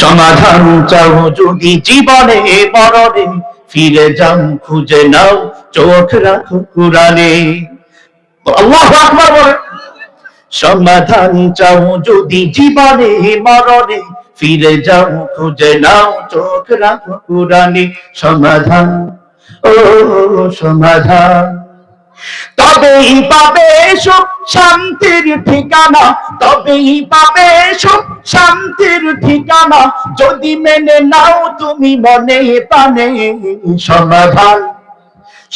সমাধান চাও যদি জীবনে মরণে, ফিরে যাও খুঁজে নাও চোখ রাখো কুরআনে। আল্লাহু আকবার বলেন। সমাধান চাও যদি জীবনে মরণে, ফিরে যাও খুঁজে নাও চোখ রাখো কুরআনে। সমাধান, ও সমাধান, তবেই পাবে সুখ শান্তির ঠিকানা, তবেই পাবে সুখ শান্তির ঠিকানা, যদি মেনে নাও তুমি মনে প্রাণে। সমাধান,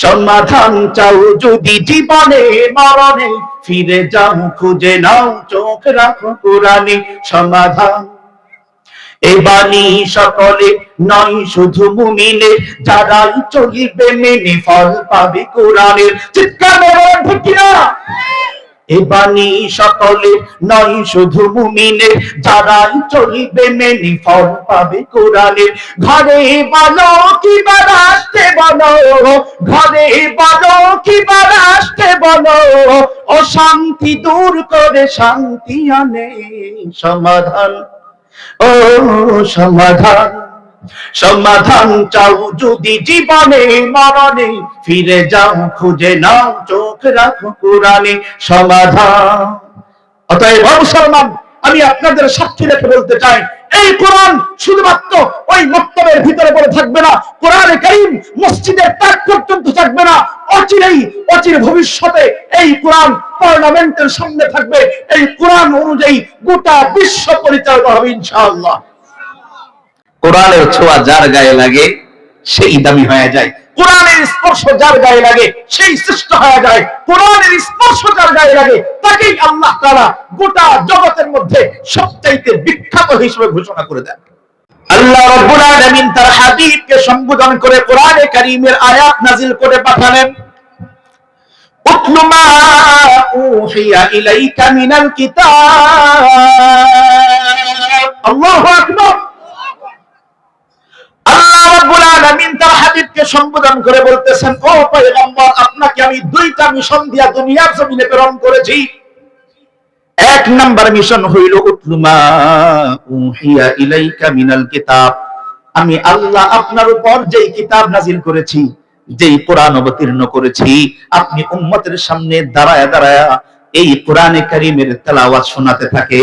সমাধান চাও যদি জীবনে মরণে, ফিরে যাও খুঁজে নাও চোখ রাখো কুরআনে। সমাধান, এ বাণী সকলে নয় শুধু মুমিনের, যারাই চলিবে মেনে ফল পাবে কোরআনের। চিৎকার বলো ঠিক কিনা? এ বাণী সকলে নয় শুধু মুমিনের, যারাই চলিবে মেনে ফল পাবে কোরআনের। ঘরে বলো কিবা রাষ্ট্রে বলো, ঘরে বলো কিবা রাষ্ট্রে বলো, অশান্তি দূর করে শান্তি আনে। সমাধান, ও সমাধান, সমাধান চাও যদি জীবনে মরণে, ফিরে যাও খুঁজে নাও চোখ রাখো কুরআনে। সমাধান। অতএব মুসলমান, আমি আপনাদের সাক্ষী রেখে বলতে চাই, এই কোরআন শুধুমাত্র ওই মক্তবের ভিতরে পড়ে থাকবে না, কোরআনে কারীম মসজিদের তাক পর্যন্ত থাকবে না, অচির ভবিষ্যতে এই কোরআন পার্লামেন্টের সামনে থাকবে। এই কোরআন অনুযায়ী গোটা বিশ্ব পরিচালিত হবে ইনশাআল্লাহ। কোরআনের ছোঁয়া যার গায়ে লাগে সেই দামি হয়ে যায়, কোরআনের স্পর্শ যার গায়ে লাগে সেই শ্রেষ্ঠ হয়ে যায়, কোরআনের স্পর্শ যার গায়ে লাগে তাকেই আল্লাহ তাআলা গোটা জগতের মধ্যে সবচাইতে বিখ্যাত হিসেবে ঘোষণা করে দেন। আল্লাহ রাব্বুল আলামিন তার হাবিবকে সম্বোধন করে কোরআনে কারীমের আয়াত নাযিল করে পাঠালেন, উতলু মা উহিয়া ইলাইকা মিনাল কিতাব। আল্লাহু আকবার। আল্লাহ রাব্বুল আলামিন তার হাবিবকে সম্বোধন করে বলতেছেন, ও পয়গম্বর, আপনাকে আমি দুইটা মিশন দিয়া দুনিয়ার জমিনে প্রেরণ করেছি। এক নাম্বার মিশন হইল উতলু মা উহিয়া ইলাইকা মিনাল কিতাব, আমি আল্লাহ আপনার উপর যেই কিতাব নাযিল করেছি, যেই কোরআন অবতীর্ণ করেছি, আপনি উম্মতের সামনে দাঁড়ায়া দাঁড়ায়া এই কোরআনে কারীমের তেলাওয়াত শোনাতে থাকে।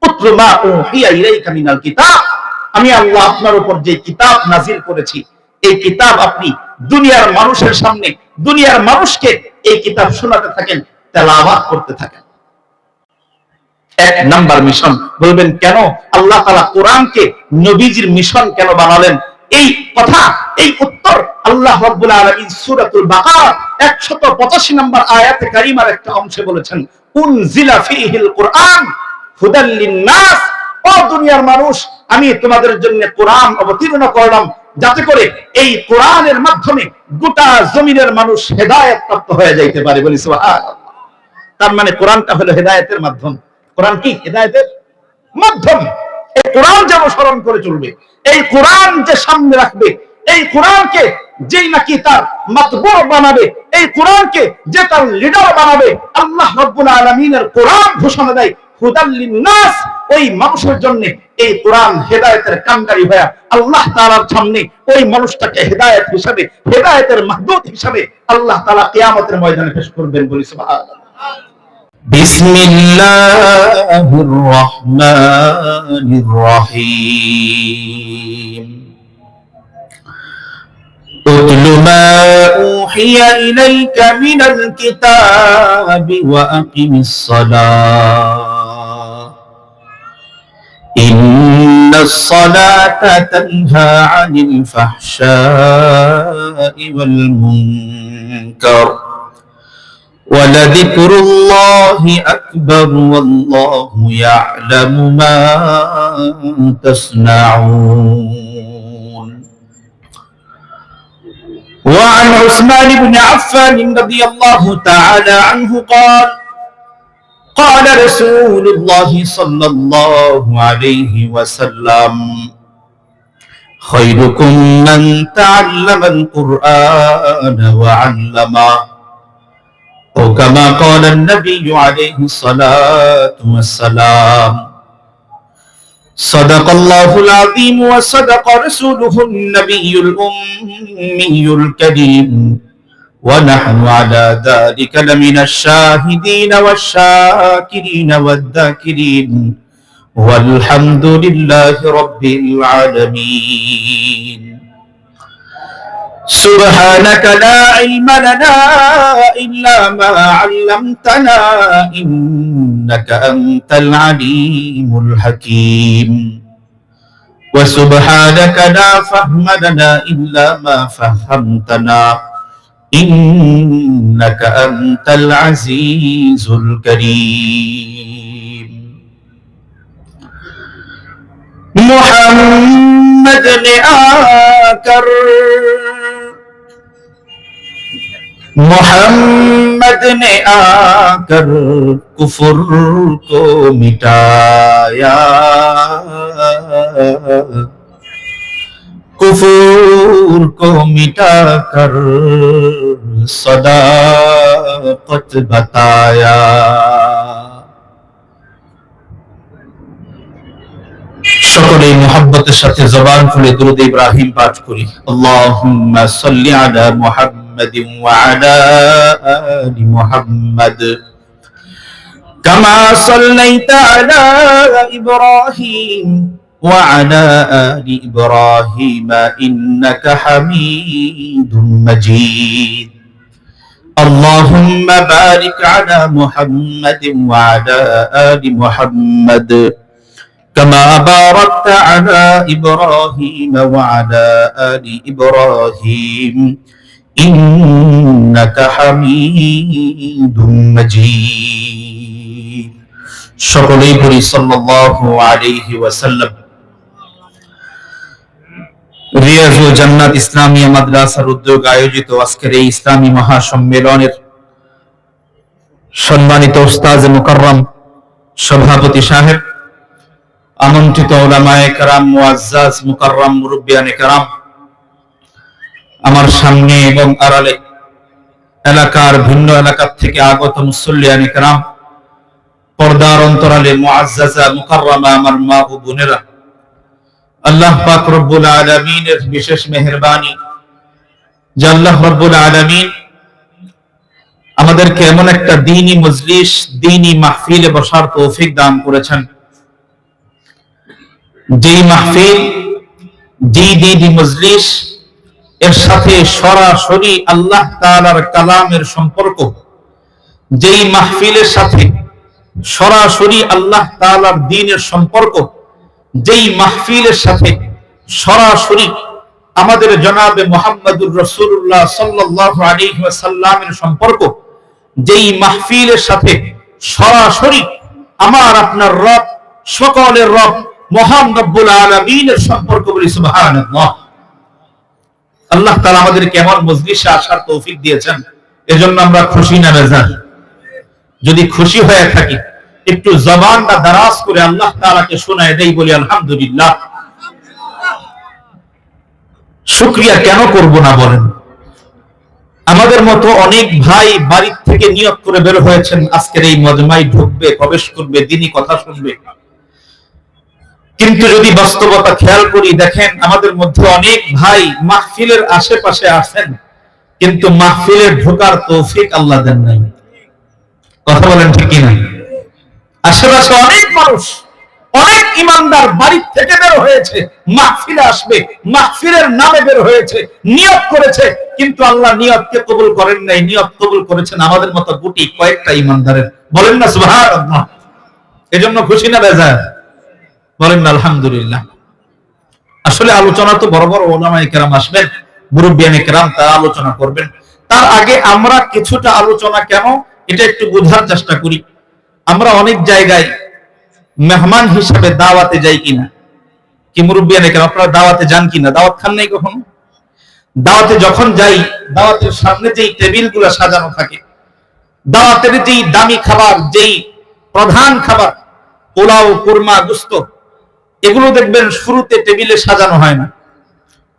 উতলু মা উহিয়া ইলাইকা মিনাল কিতাব, আমি আল্লাহ আপনার উপর যে কিতাব নাযিল করেছি, এই কিতাব আপনি দুনিয়ার মানুষের সামনে, দুনিয়ার মানুষকে এই কিতাব শোনাতে থাকেন, তেলাওয়াত করতে থাকেন। এক নাম্বার মিশন। বলবেন কেন আল্লাহ তাআলা কোরআনকে নবীজির মিশন কেন বানালেন? এই কথা, এই উত্তর আল্লাহ রাব্বুল আলামিন সূরাতুল বাকারা 185 নম্বর আয়াতে কারিমার একটা অংশে বলেছেন, উনজিলা ফীহিল কুরআন হুদাল লিন-নাস। ও দুনিয়ার মানুষ, আমি তোমাদের জন্য কোরআন অবতীর্ণ করলাম যাতে করে এই কোরআনের মাধ্যমে গোটা জমিনের মানুষ হেদায়েত প্রাপ্ত হয়ে যাইতে পারে। বলি সুবহানাল্লাহ। তার মানে কোরআনটা হলো হেদায়েতের মাধ্যম। কোরআন কি? হেদায়েতের মাধ্যম। এই কোরআন যেন স্মরণ করে চলবে, এই কোরআন যে সামনে রাখবে, এই কোরআনকে যেই নাকি তার মাতবুর বানাবে, এই কোরআনকে যে তার লিডার বানাবে, আল্লাহ রাব্বুল আলামিনের কোরআন ঘোষণা দেয় হুদাল লিন-নাস, ওই মানুষের জন্য এই কোরআন হেদায়েতের কান্ডারি হয়ে আল্লাহ তাআলার সামনে ওই মানুষটাকে হেদায়েত হিসাবে, হেদায়েতের মাহদুদ হিসাবে আল্লাহ তাআলা কিয়ামতের ময়দানে পেশ করবেন। বলি সুবহানাল্লাহ। বিসমিল্লাহির রহমানির রহিম। উতলু মা উহিয়া ইলাইকা মিনাল কিতাবি ওয়া আকিমিস সালাহ ইন্নাস সালাতা তানহা আনিল ফাহশাই ওয়াল মুনকার ولذكر الله أكبر والله يعلم ما تصنعون. وعن عثمان بن عفان رضي الله تعالى عنه قال قال رسول الله صلى الله عليه وسلم خيركم من تعلم القرآن وعلمه أو كما قال النبي عليه الصلاة والسلام. সাদাকাল্লাহুল আযীম ওয়া সাদাকা রাসূলুহুন নাবিয়্যুল উম্মিয়্যুল কারীম ওয়া নাহনু আলা যালিকা লামিনাশ শাহিদিন ওয়াশ-শাকিরিন ওয়াদ-যাকিরিন ওয়ালহামদুলিল্লাহি রাব্বিল আলামিন। سبحانك لا علم لنا إلا ما علمتنا إنك أنت العليم الحكيم وسبحانك لا فهم لنا إلا ما فهمتنا إنك أنت العزيز الكريم محمد ने आकर मोहम्मद ने आकर कुफर को मिटाया, कुफर को मिटाकर सदाकत बताया। সকলে মুহাব্বতের সাথে জবান খুলে দুরূদ ইব্রাহিম পাঠ করি। আল্লাহুম্মা সাল্লি আলা মুহাম্মাদিন ওয়া আলা আলি মুহাম্মাদ কামা সাল্লাইতা আলা ইব্রাহিম ওয়া আলা আলি ইব্রাহিম ইন্নাকা হামিদুম মাজিদ। আল্লাহুম্মা বারিক আলা মুহাম্মাদিন ওয়া আলা আলি মুহাম্মাদ كما باركت على إبراهيم وعلى آل إبراهيم إنك حميد مجيد। সকলেই পড়ি সাল্লাল্লাহু আলাইহি ওয়াসাল্লাম। রিয়াজুল জান্নাত ইসলামিয়া মাদ্রাসার উদ্যোগে আয়োজিত আজকের এই ইসলামী মহাসম্মেলনের সম্মানিত উস্তাদ মুকাররম সভাপতি সাহেব, আমন্ত্রিত উলামায়ে কেরাম, মুআজ্জাজ মুকাররম মুরব্বিয়ানে কেরাম, আমার সামনে এবং আড়ালে এলাকার ভিন্ন এলাকা থেকে আগত মুসল্লিয়ানে কেরাম, পর্দার অন্তরালে মুআজ্জাজা মুকাররমা আমার মা ও বোনেরা, আল্লাহ পাক রব্বুল আলামিনের বিশেষ মেহেরবানি যে আল্লাহ রব্বুল আলামিন আমাদেরকে এমন একটা দ্বীনি মজলিস, দ্বীনি মাহফিলে বসার তৌফিক দান করেছেন, যেই মাহফিল, যেই দ্বীনি মজলিস এর সাথে সরাসরি আল্লাহ তাআলার কালামের সম্পর্ক, যেই মাহফিলের সাথে সরাসরি আল্লাহ তাআলার দ্বীনের সম্পর্ক, যেই মাহফিলের সাথে সরাসরি আমাদের জনাবে মুহাম্মদুর রাসূলুল্লাহ সাল্লাল্লাহু আলাইহি ওয়াসাল্লামের সম্পর্ক, যেই মাহফিলের সাথে সরাসরি আমার আপনার রব, সকলের রব মহান রব্বুল আলামিনের সম্পর্ক, বলি সুবহানাল্লাহ। আল্লাহ তাআলা আমাদের কেমন মজলিসে আসার তৌফিক দিয়েছেন, এজন্য আমরা খুশি না বেজার? যদি খুশি হয়ে থাকি একটু জবানটা দারাজ করে আল্লাহ তাআলাকে শোনায় দেই, বলি আলহামদুলিল্লাহ। শুকরিয়া কেন করব না বলেন? আমাদের মতো অনেক ভাই বাড়ি থেকে নিয়ত করে বের হয়েছেন আজকের এই মজমায় ঢুকবে, প্রবেশ করবে, দ্বীনি কথা শুনবে, কিন্তু যদি বাস্তবতা খেয়াল করি দেখেন আমাদের মধ্যে অনেক ভাই মাহফিলের আশেপাশে আছেন কিন্তু মাহফিলে ঢোকার তৌফিক আল্লাহ দেন নাই। কথা বলেন ঠিক কিনা? আশেপাশে অনেক মানুষ, অনেক ইমানদার বাড়ি থেকে বের হয়েছে, মাহফিলে আসবে, মাহফিলের নামে বের হয়েছে, নিয়ত করেছে, কিন্তু আল্লাহ নিয়তকে কবুল করেন নাই। নিয়ত কবুল করেছেন আমাদের মতো গুটি কয়েকটা ইমানদারের। বলেন না সুবহানাল্লাহ? এজন্য খুশি না বেজার? বলেন না আলহামদুলিল্লাহ। আসলে আলোচনা তো বড় বড় উলামায়ে কেরাম আসবেন, মুরব্বিয়ানে কেরাম, তারা আলোচনা করবেন। তার আগে আমরা কিছুটা আলোচনা কেন এটা একটু বোঝার চেষ্টা করি। আমরা অনেক জায়গায় মেহমান হিসেবে দাওয়াতে যাই কিনা? কি মুরব্বিয়ানে কেরাম, আপনারা দাওয়াতে যান কিনা? দাওয়াত খান নাই কখনো? দাওয়াতে যখন যাই, দাওয়াতের সামনে যেই টেবিলগুলো সাজানো থাকে, দাওয়াতের যেই দামি খাবার, যেই প্রধান খাবার পোলাও, কুরমা, গোশত, এগুলো দেখবেন শুরুতে টেবিলে সাজানো হয় না।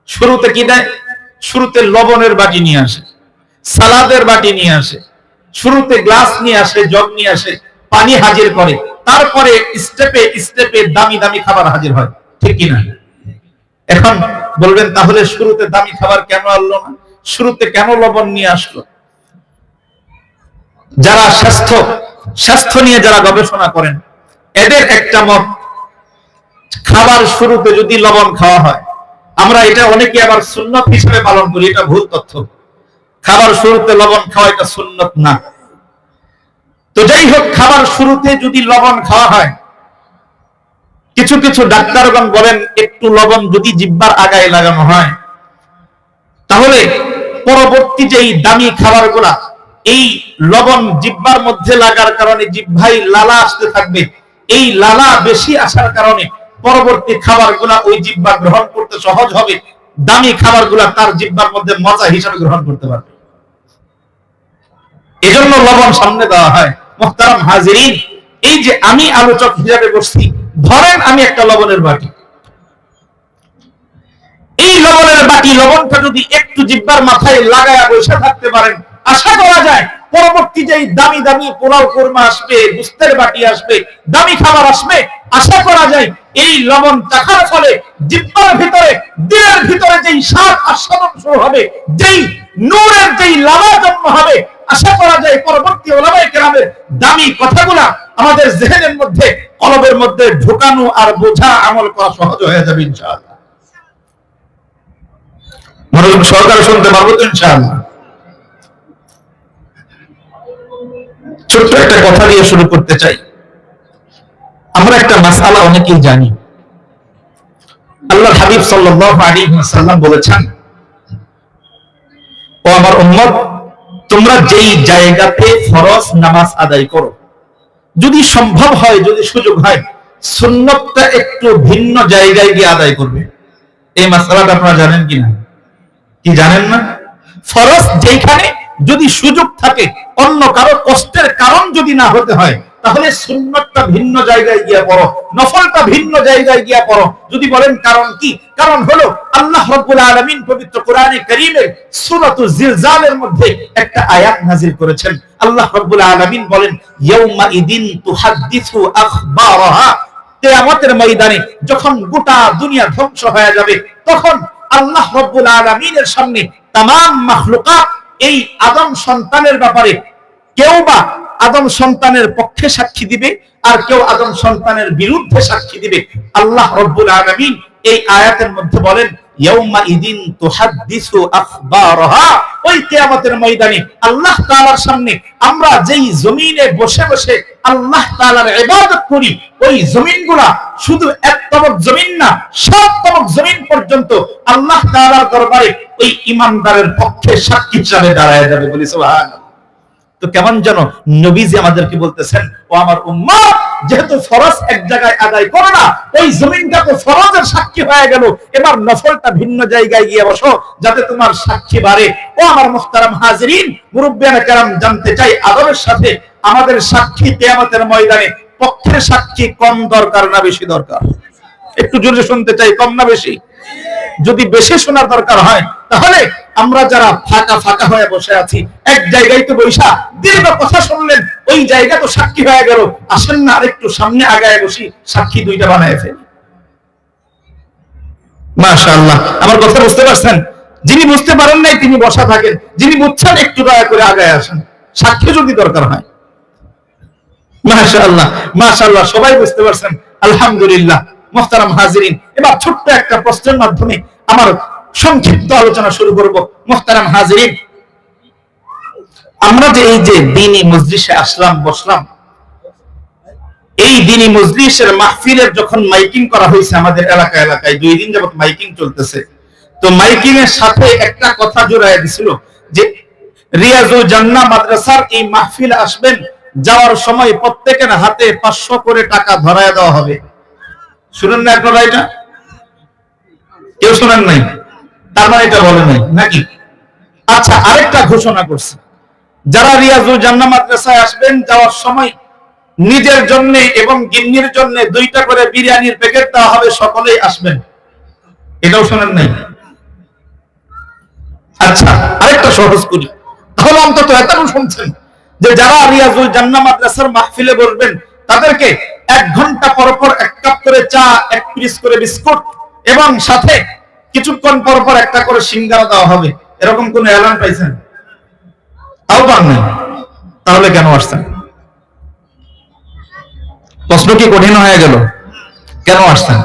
শুরুতে কি দেয়? শুরুতে লবণের বাটি নিয়ে আসে, সালাদের বাটি নিয়ে আসে, শুরুতে গ্লাস নিয়ে আসে, জগ নিয়ে আসে, পানি হাজির করে, তারপরে স্টেপে স্টেপে দামি দামি খাবার হাজির হয়, ঠিক কিনা? এখন বলবেন তাহলে শুরুতে দামি খাবার কেন আনলো না, শুরুতে কেন লবণ নিয়ে আসলো? যারা স্বাস্থ্য নিয়ে যারা গবেষণা করেন, এদের একটা মত, খাবার শুরুতে যদি লবণ খাওয়া হয়, আমরা এটা অনেকে আবার সুন্নত হিসেবে পালন করি, এটা ভুল তথ্য। খাবার শুরুতে লবণ খাওয়া এটা সুন্নত না। তো যাই হোক, খাবার শুরুতে যদি লবণ খাওয়া হয়, কিছু কিছু ডাক্তারগণ বলেন একটু লবণ যদি জিহ্বার আগায় লাগানো হয়, তাহলে পরবর্তী যেই দামি খাবারগুলা এই লবণ জিহ্বার মধ্যে লাগার কারণে জিহ্বায় লালা আসতে থাকবে, এই লালা বেশি আসার কারণে পরবর্তী খাবারগুলা ওই জিহ্বা গ্রহণ করতে সহজ হবে, দামি খাবারগুলা তার জিহ্বার মধ্যে মজা হিসাবে গ্রহণ করতে পারবে। এজন্য লবণ সামনে দেওয়া হয়। মুহতারাম হাজিরিন, এই যে আমি আলোচক হিসাবে বসছি, ধরেন আমি একটা লবণের বাটি, এই লবণের বাটি লবণটা যদি একটু জিহ্বার মাথায় লাগায়া বসে থাকতে পারেন, আশা করা যায় পরবর্তী যেই দামি দামি পোলাও কোরমা আসবে, গুস্তের বাটি আসবে, দামি খাবার আসবে, আশা করা যায় এই লবণ চাখার ফলে জিহ্বার ভিতরে, দিলের ভিতরে যেই স্বাদ আস্বাদন শুরু হবে, যেই নূরের যেই লালা জন্ম হবে, আশা করা যায় পরবর্তী ওলামায়ে কেরামের দামি কথাগুলা আমাদের জেহেনের মধ্যে, কলবের মধ্যে ঢোকানো আর বোঝা, আমল করা সহজ হয়ে যাবে ইনশাআল্লাহ। মনোযোগ সহকারে শুনতে পারবো তো ইনশাআল্লাহ। ছোট্ট একটা কথা দিয়ে শুরু করতে চাই। আমরা একটা মাসআলা অনেকেই জানি। আল্লাহর হাবিব সাল্লাল্লাহু আলাইহি ওয়াসাল্লাম বলেছেন, ও আমার উম্মত, তোমরা যেই জায়গাতে ফরজ নামাজ আদায় করো, যদি সম্ভব হয়, যদি সুযোগ হয়, সুন্নতটা একটু ভিন্ন জায়গায় গিয়ে আদায় করবে। এই মাসআলাটা আপনারা জানেন কিনা? কি জানেন না? ফরজ যেখানে যদি সুযোগ থাকে, অন্য কারো কষ্টের কারণ যদি না হতে হয়, তাহলে সুন্নতটা ভিন্ন জায়গায় গিয়ে পড়ো, নফলটা ভিন্ন জায়গায় গিয়ে পড়ো। যদি বলেন কারণ কি? কারণ হলো আল্লাহ রাব্বুল আলামিন পবিত্র কোরআনে কারীমের সূরাতুল জিলজালের মধ্যে একটা আয়াত নাযিল করেছেন। আল্লাহ রাব্বুল আলামিন বলেন, ইয়াউমা ইদিন তুহাদ্দিসু আখবারাহা, কিয়ামতের ময়দানে যখন গোটা দুনিয়া ধ্বংস হয়ে যাবে, তখন আল্লাহ রাব্বুল আলামিনের সামনে তামাম মাখলুকাত এই আদম সন্তানের ব্যাপারে কেউ বা আদম সন্তানের পক্ষে সাক্ষী দিবে, আর কেউ আদম সন্তানের বিরুদ্ধে সাক্ষী দিবে। আল্লাহ রাব্বুল আলামিন এই আয়াতের মধ্যে বলেন, ইয়াউমা ইদিন তুহাদ্দিসু আখবারাহা, ওই কিয়ামতের ময়দানে আল্লাহ তাআলার সামনে আমরা যেই জমিনে বসে বসে আল্লাহ তাআলার ইবাদত করি, ওই জমিনগুলা শুধু এক তবক জমিন না, ৭ তবক জমিন পর্যন্ত আল্লাহ তাআলার দরবারে ওই ঈমানদারের পক্ষে সাক্ষী হিসেবে দাঁড়ায় যাবে। বলি সুবহানাল্লাহ। তো কেমন যেন নবীজি আমাদেরকে বলতেছেন, ও আমার উম্মত, যেহেতু ফরজ এক জায়গায় আদায় করো না, ওই জমিনটা তো ফরজের সাক্ষী হয়ে গেল, এবার নফলটা ভিন্ন জায়গায় গিয়ে বসো, যাতে তোমার সাক্ষী বাড়ে। ও আমার মুহতারাম হাজিরিন, মুরব্বিয়ানে কেরাম, জানতে চাই আদবের সাথে আমাদের সাক্ষী কিয়ামতের ময়দানে পক্ষের সাক্ষী কম দরকার না বেশি দরকার? একটু জোরে শুনতে চাই, কম না বেশি? যদি বেশি শোনার দরকার হয়, তাহলে আমরা যারা ফাঁকা ফাঁকা হয়ে বসে আছি, এক জায়গায় তো বৈশা দীর্ঘ কথা শুনলেন, ওই জায়গা তো সাক্ষী হয়ে গেল, আসেন না আরেকটু সামনে আগায় বসি, সাক্ষী দুইটা বানায় ফেলি। মাশাআল্লাহ, আমার কথা বুঝতে পারছেন? যিনি বুঝতে পারেন নাই তিনি বসা থাকেন, যিনি বুঝছেন একটু দয়া করে আগায় আসেন, সাক্ষী যদি দরকার হয়। মাশাআল্লাহ, মাশাআল্লাহ, সবাই বুঝতে পারছেন, আলহামদুলিল্লাহ। মুহতারাম হাজিরিন, এবার ছোট্ট একটা প্রশ্নের মাধ্যমে আমার সংক্ষিপ্ত আলোচনা শুরু করব। মুহতারাম হাজিরিন, আমরা যে এই যে দ্বীনি মজলিসে আসলাম, বসলাম, এই দ্বীনি মজলিসের মাহফিলের যখন মাইকিং করা হয়েছে আমাদের এলাকায়, 2 দিন যাবত মাইকিং চলতেছে, তো মাইকিং এর সাথে একটা কথা জোড়ায় দিছিল যে রিয়াজুল জান্নাহ মাদ্রাসার এই মাহফিলে আসবেন, যাওয়ার সময় প্রত্যেকের হাতে 500 করে টাকা ধরায় দেওয়া হবে। শুনেন না আপনারা? এটা কেউ শুনেন নাই? তার মানে এটা বলে নাই নাকি? আচ্ছা, আরেকটা ঘোষণা করছে, যারা রিয়াজুল জান্নাহ মাদ্রাসায় আসবেন, যাওয়ার সময় নিজের জন্য এবং গিন্নির জন্য 2টা করে বিরিয়ানির প্যাকেট দেওয়া হবে, সকলেই আসবেন। এটাও শুনেন নাই? আচ্ছা, আরেকটা সহজ করি, তাহলে অন্তত এতটুকু শুনছেন যে যারা রিয়াজুল জান্নাহ মাদ্রাসার মাহফিলে বসবেন, তাদেরকে 1 ঘন্টা পর পর 1 কাপ করে চা, 1 পিস করে বিস্কুট এবং সাথে কিছুক্ষণ পর পর একটা করে সিঙ্গারা দেওয়া হবে, এরকম কোন এলান পাইছেন? তাও পান নাই। তাহলে কেন আসছেন? প্রশ্ন কি কঠিন হয়ে গেল? কেন আসছেন?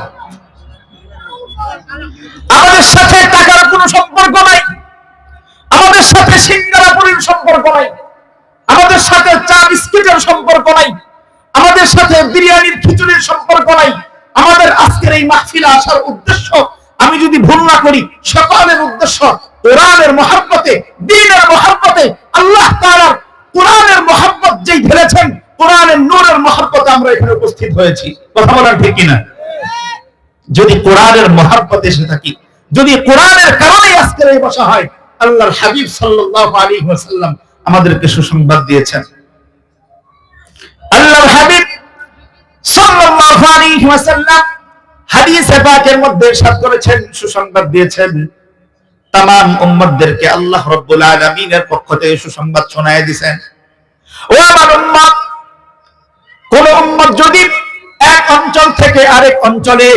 আমাদের সাথে টাকার কোনো সম্পর্ক নাই, আমাদের সাথে সিঙ্গারা পুরির সম্পর্ক নাই, আমাদের সাথে চা বিস্কুটের সম্পর্ক নাই, আমাদের সাথে বিরিয়ানির খিচুড়ির সম্পর্ক নাই। আমাদের আজকের এই মাহফিলে আসার উদ্দেশ্য, আমি যদি ভুল না করি, সকলের উদ্দেশ্য কোরআনের মহব্বতে, দ্বীনের মহব্বতে, আল্লাহ তাআলার কোরআনের মহব্বত যেই ধরেছেন, কোরআনের নূরের মহব্বতে আমরা এখানে উপস্থিত হয়েছি। কথা বলেন ঠিক কিনা? যদি কোরআনের মহব্বতে এসে থাকি, যদি কোরআনের কারণে আজকের এই বসা হয়, আল্লাহর হাবিব সাল্লাল্লাহু আলাইহি ওয়াসাল্লাম আমাদেরকে সুসংবাদ দিয়েছেন। আল্লাহর হাবিব সাল্লাল্লাহু আলাইহি ওয়াসাল্লাম হাদিসে পাকের মধ্যে ইরশাদ করেছেন, সুসংবাদ দিয়েছেন, तमाम উম্মতদেরকে আল্লাহ রাব্বুল আলামিনের পক্ষ থেকে সুসংবাদ শোনায় দিবেন। ও আমার উম্মত, কোন উম্মত যদি এক অঞ্চল থেকে আরেক অঞ্চলে,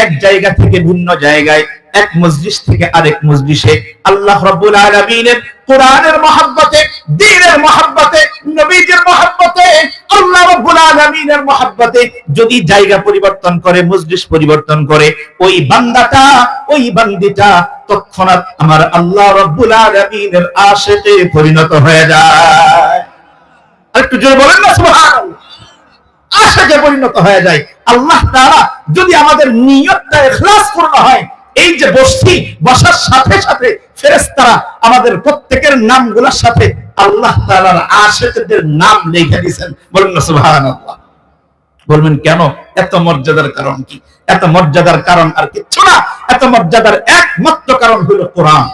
এক জায়গা থেকে ভিন্ন জায়গায়, এক মজলিস থেকে আরেক মজলিসে আল্লাহ রাব্বুল আলামিনের কোরআনের মহব্বতে, দ্বীনের মহব্বতে, নবীজির মহব্বতে, আল্লাহ রাব্বুল আলামিনের মহব্বতে যদি জায়গা পরিবর্তন করে, মজলিস পরিবর্তন করে, ওই বান্দাটা, ওই বান্দিটা তৎক্ষণাৎ আমার আল্লাহ রাব্বুল আলামিনের আশিকে পরিণত হয়ে যায়। একটু জোরে বলেন না সুবহানাল্লাহ। আশিকে পরিণত হয়ে যায়। আল্লাহ তাআলা যদি আমাদের নিয়তটা ইখলাস পূর্ণ হয়, এই যে বসছি, বসার সাথে সাথে ফেরেশতারা আমাদের প্রত্যেকের নামগুলোর সাথে আল্লাহ তাআলার আশিকদের নাম লিখে দিয়েছেন। বলেন না সুবহানাল্লাহ। বলবেন কেন? এত মর্যাদার কারণ কি? এত মর্যাদার কারণ আর কিছু না, এত মর্যাদার একমাত্র কারণ হলো কোরআন।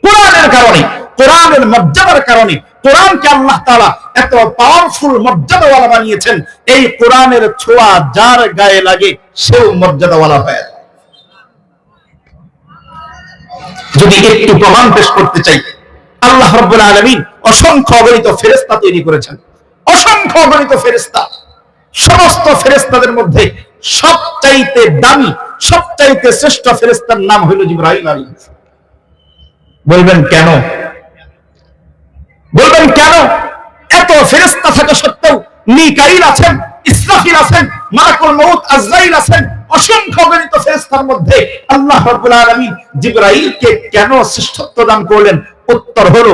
কোরআনের কারণে, কোরআনের মর্যাদার কারণে, কোরআনকে আল্লাহ তাআলা এত পাওয়ারফুল মর্যাদাওয়ালা বানিয়েছেন। এই কোরআনের ছোঁয়া যার গায়ে লাগে সেও মর্যাদাওয়ালা হয়ে যায়। যদি একটু প্রমাণ পেশ করতে চাই, আল্লাহ রাব্বুল আলামিন অসংখ্য অগণিত ফেরেশতা তৈরি করেছেন, অসংখ্য অগণিত ফেরেশতা। সমস্ত ফেরেশতাদের মধ্যে সবচাইতে দামি, সবচাইতে শ্রেষ্ঠ ফেরেশতার নাম হলো জিবরাইল আলাইহিস সালাম। বলবেন কেন? বলবেন কেন? এত ফেরেশতা থাকা সত্ত্বেও মিকাইল আছেন, ইসরাফিল আছেন, মালাকুল মউত আজরাইল আছেন, অসংখ্য গণিত ফেরেশতার মধ্যে আল্লাহ রাব্বুল আলামিন জিবরাইলকে কেন শ্রেষ্ঠত্ব দান করলেন? উত্তর হলো,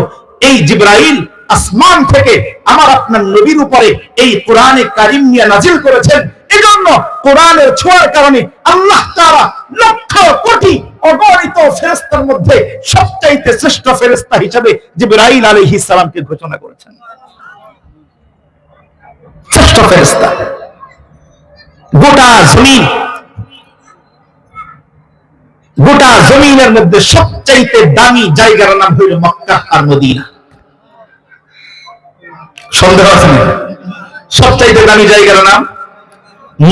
এই জিবরাইল আসমান থেকে আমার আপনার নবীর উপরে এই কোরআনে কারীম নিয়ে নাজিল করেছেন। এজন্য কোরআনের ছোঁয়ার কারণে আল্লাহ তাআলা লক্ষ কোটি অগণিত ফেরেশতার মধ্যে সবচাইতে শ্রেষ্ঠ ফেরেশতা হিসেবে জিবরাইল আলাইহিস সালামকে ঘোষণা করেছেন। শ্রেষ্ঠ ফেরেশতা। গোটা জমিন, গোটা জমিনের মধ্যে সবচাইতে দামি জায়গার নাম হইল মক্কা আর মদিনা। সন্দেহ আছে না? সবচাইতে দামি জায়গার নাম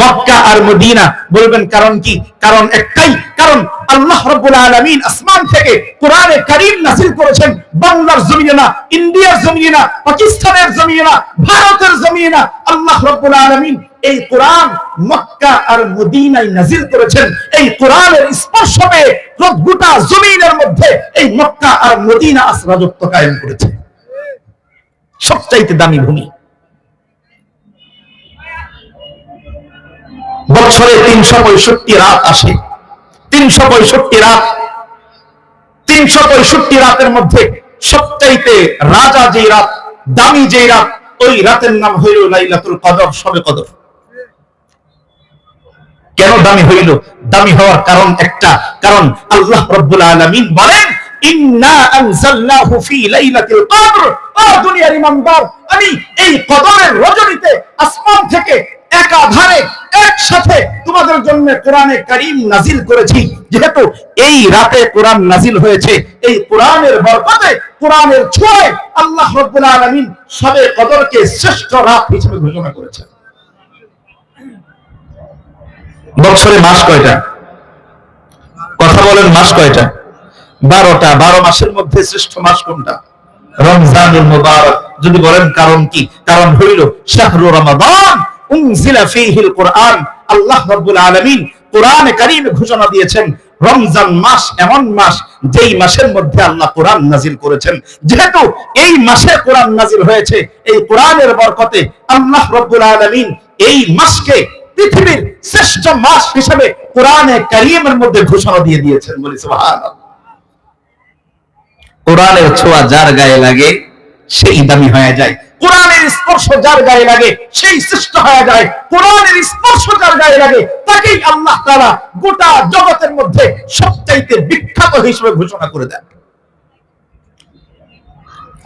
মক্কা আর মদিনা। বলবেন কারণ কি? কারণ একটাই, কারণ আল্লাহ রাব্বুল আলামিন আসমান থেকে কোরআনে কারীম নাযিল করেছেন বাংলার জমিনে না, ইন্ডিয়ার জমিনে না, পাকিস্তানের জমিনে না, ভারতের জমিনে না। আল্লাহ রাব্বুল আলামিন এই কোরআন মক্কা আর মদিনায় নাযিল করেছেন। এই কোরআনের স্পর্শ পেয়ে গোটা জমিনের মধ্যে এই মক্কা আর মদিনা রাজত্ব কায়েম করেছে। সবচাইতে দামি ভূমি। বছরে 365 রাত আসে, 365 রাত। 365 রাতের মধ্যে সবচাইতে রাজা যেই রাত, দামি যেই রাত, ওই রাতের নাম হইল লাইলাতুল কদর, শবে কদর। কেন দামি হইল? দামি হওয়ার কারণ একটা, কারণ আল্লাহ রাব্বুল আলামিন বলেন, ইন্না আনজালনাহু ফি লাইলাতিল কদর। ও দুনিয়ার ইমানদার, আমি এই কদরের রজনীতে আসমান থেকে একাধারে একসাথে তোমাদের জন্য কোরআনে কারীম নাযিল করেছি। যেহেতু এই রাতে কোরআন নাযিল হয়েছে, এই কোরআনের বরকতে, কোরআনের ছোঁয়ায় আল্লাহ রাব্বুল আলামিন শবে কদরকে শ্রেষ্ঠ রাত হিসেবে ঘোষণা করেছেন। বছরে মাস কয়টা? কথা বলেন, মাস কয়টা? 12টা। 12 মাসের মধ্যে শ্রেষ্ঠ মাস কোনটা? রমজানুল মুবারক। যদি বলেন কারণ কি? কারণ হইল শাহরু রমাদান উনজিলা ফীহিল কুরআন। আল্লাহ রাব্বুল আলামিন কোরআনে কারীমে ঘোষণা দিয়েছেন রমজান মাস এমন মাস যেই মাসের মধ্যে আল্লাহ কোরআন নাজিল করেছেন। যেহেতু এই মাসে কোরআন নাজিল হয়েছে, এই কোরআনের বরকতে আল্লাহ রাব্বুল আলামিন এই মাসকে পৃথিবীর শ্রেষ্ঠ মাস হিসেবে কোরআনে কারীমের মধ্যে ঘোষণা দিয়ে দিয়েছেন। বলি সুবহানাল্লাহ। কোরআনের ছোঁয়া যার গায়ে লাগে সেই দামি হয়ে যায়, কোরআনের স্পর্শ যার গায়ে লাগে সেই শ্রেষ্ঠ হয়ে যায়, কোরআনের স্পর্শ যার গায়ে লাগে তাকেই আল্লাহ তাআলা গোটা জগতের মধ্যে সবচাইতে বিখ্যাত হিসেবে ঘোষণা করে দেন।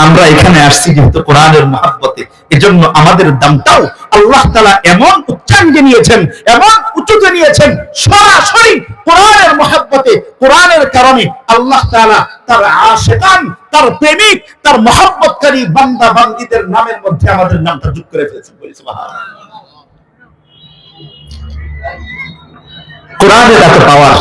আমরা এখানে আসছি যেহেতু কোরআনের মহব্বতে, এজন্য আমাদের দামটাও আল্লাহ তাআলা এমন উচ্চাঙ্গে নিয়েছেন, এমন উঁচুতে নিয়েছেন, সরাসরি কোরআনের মহব্বতে, কোরআনের কারণে আল্লাহ তাআলা তার আশিকান, তার প্রেমিক, তার মহব্বতকারী বান্দা বান্দীদের নামের মধ্যে আমাদের নামটা যোগ করে ফেলেছেন। বলি সুবহানাল্লাহ। কোরআনের এত পাওয়ার,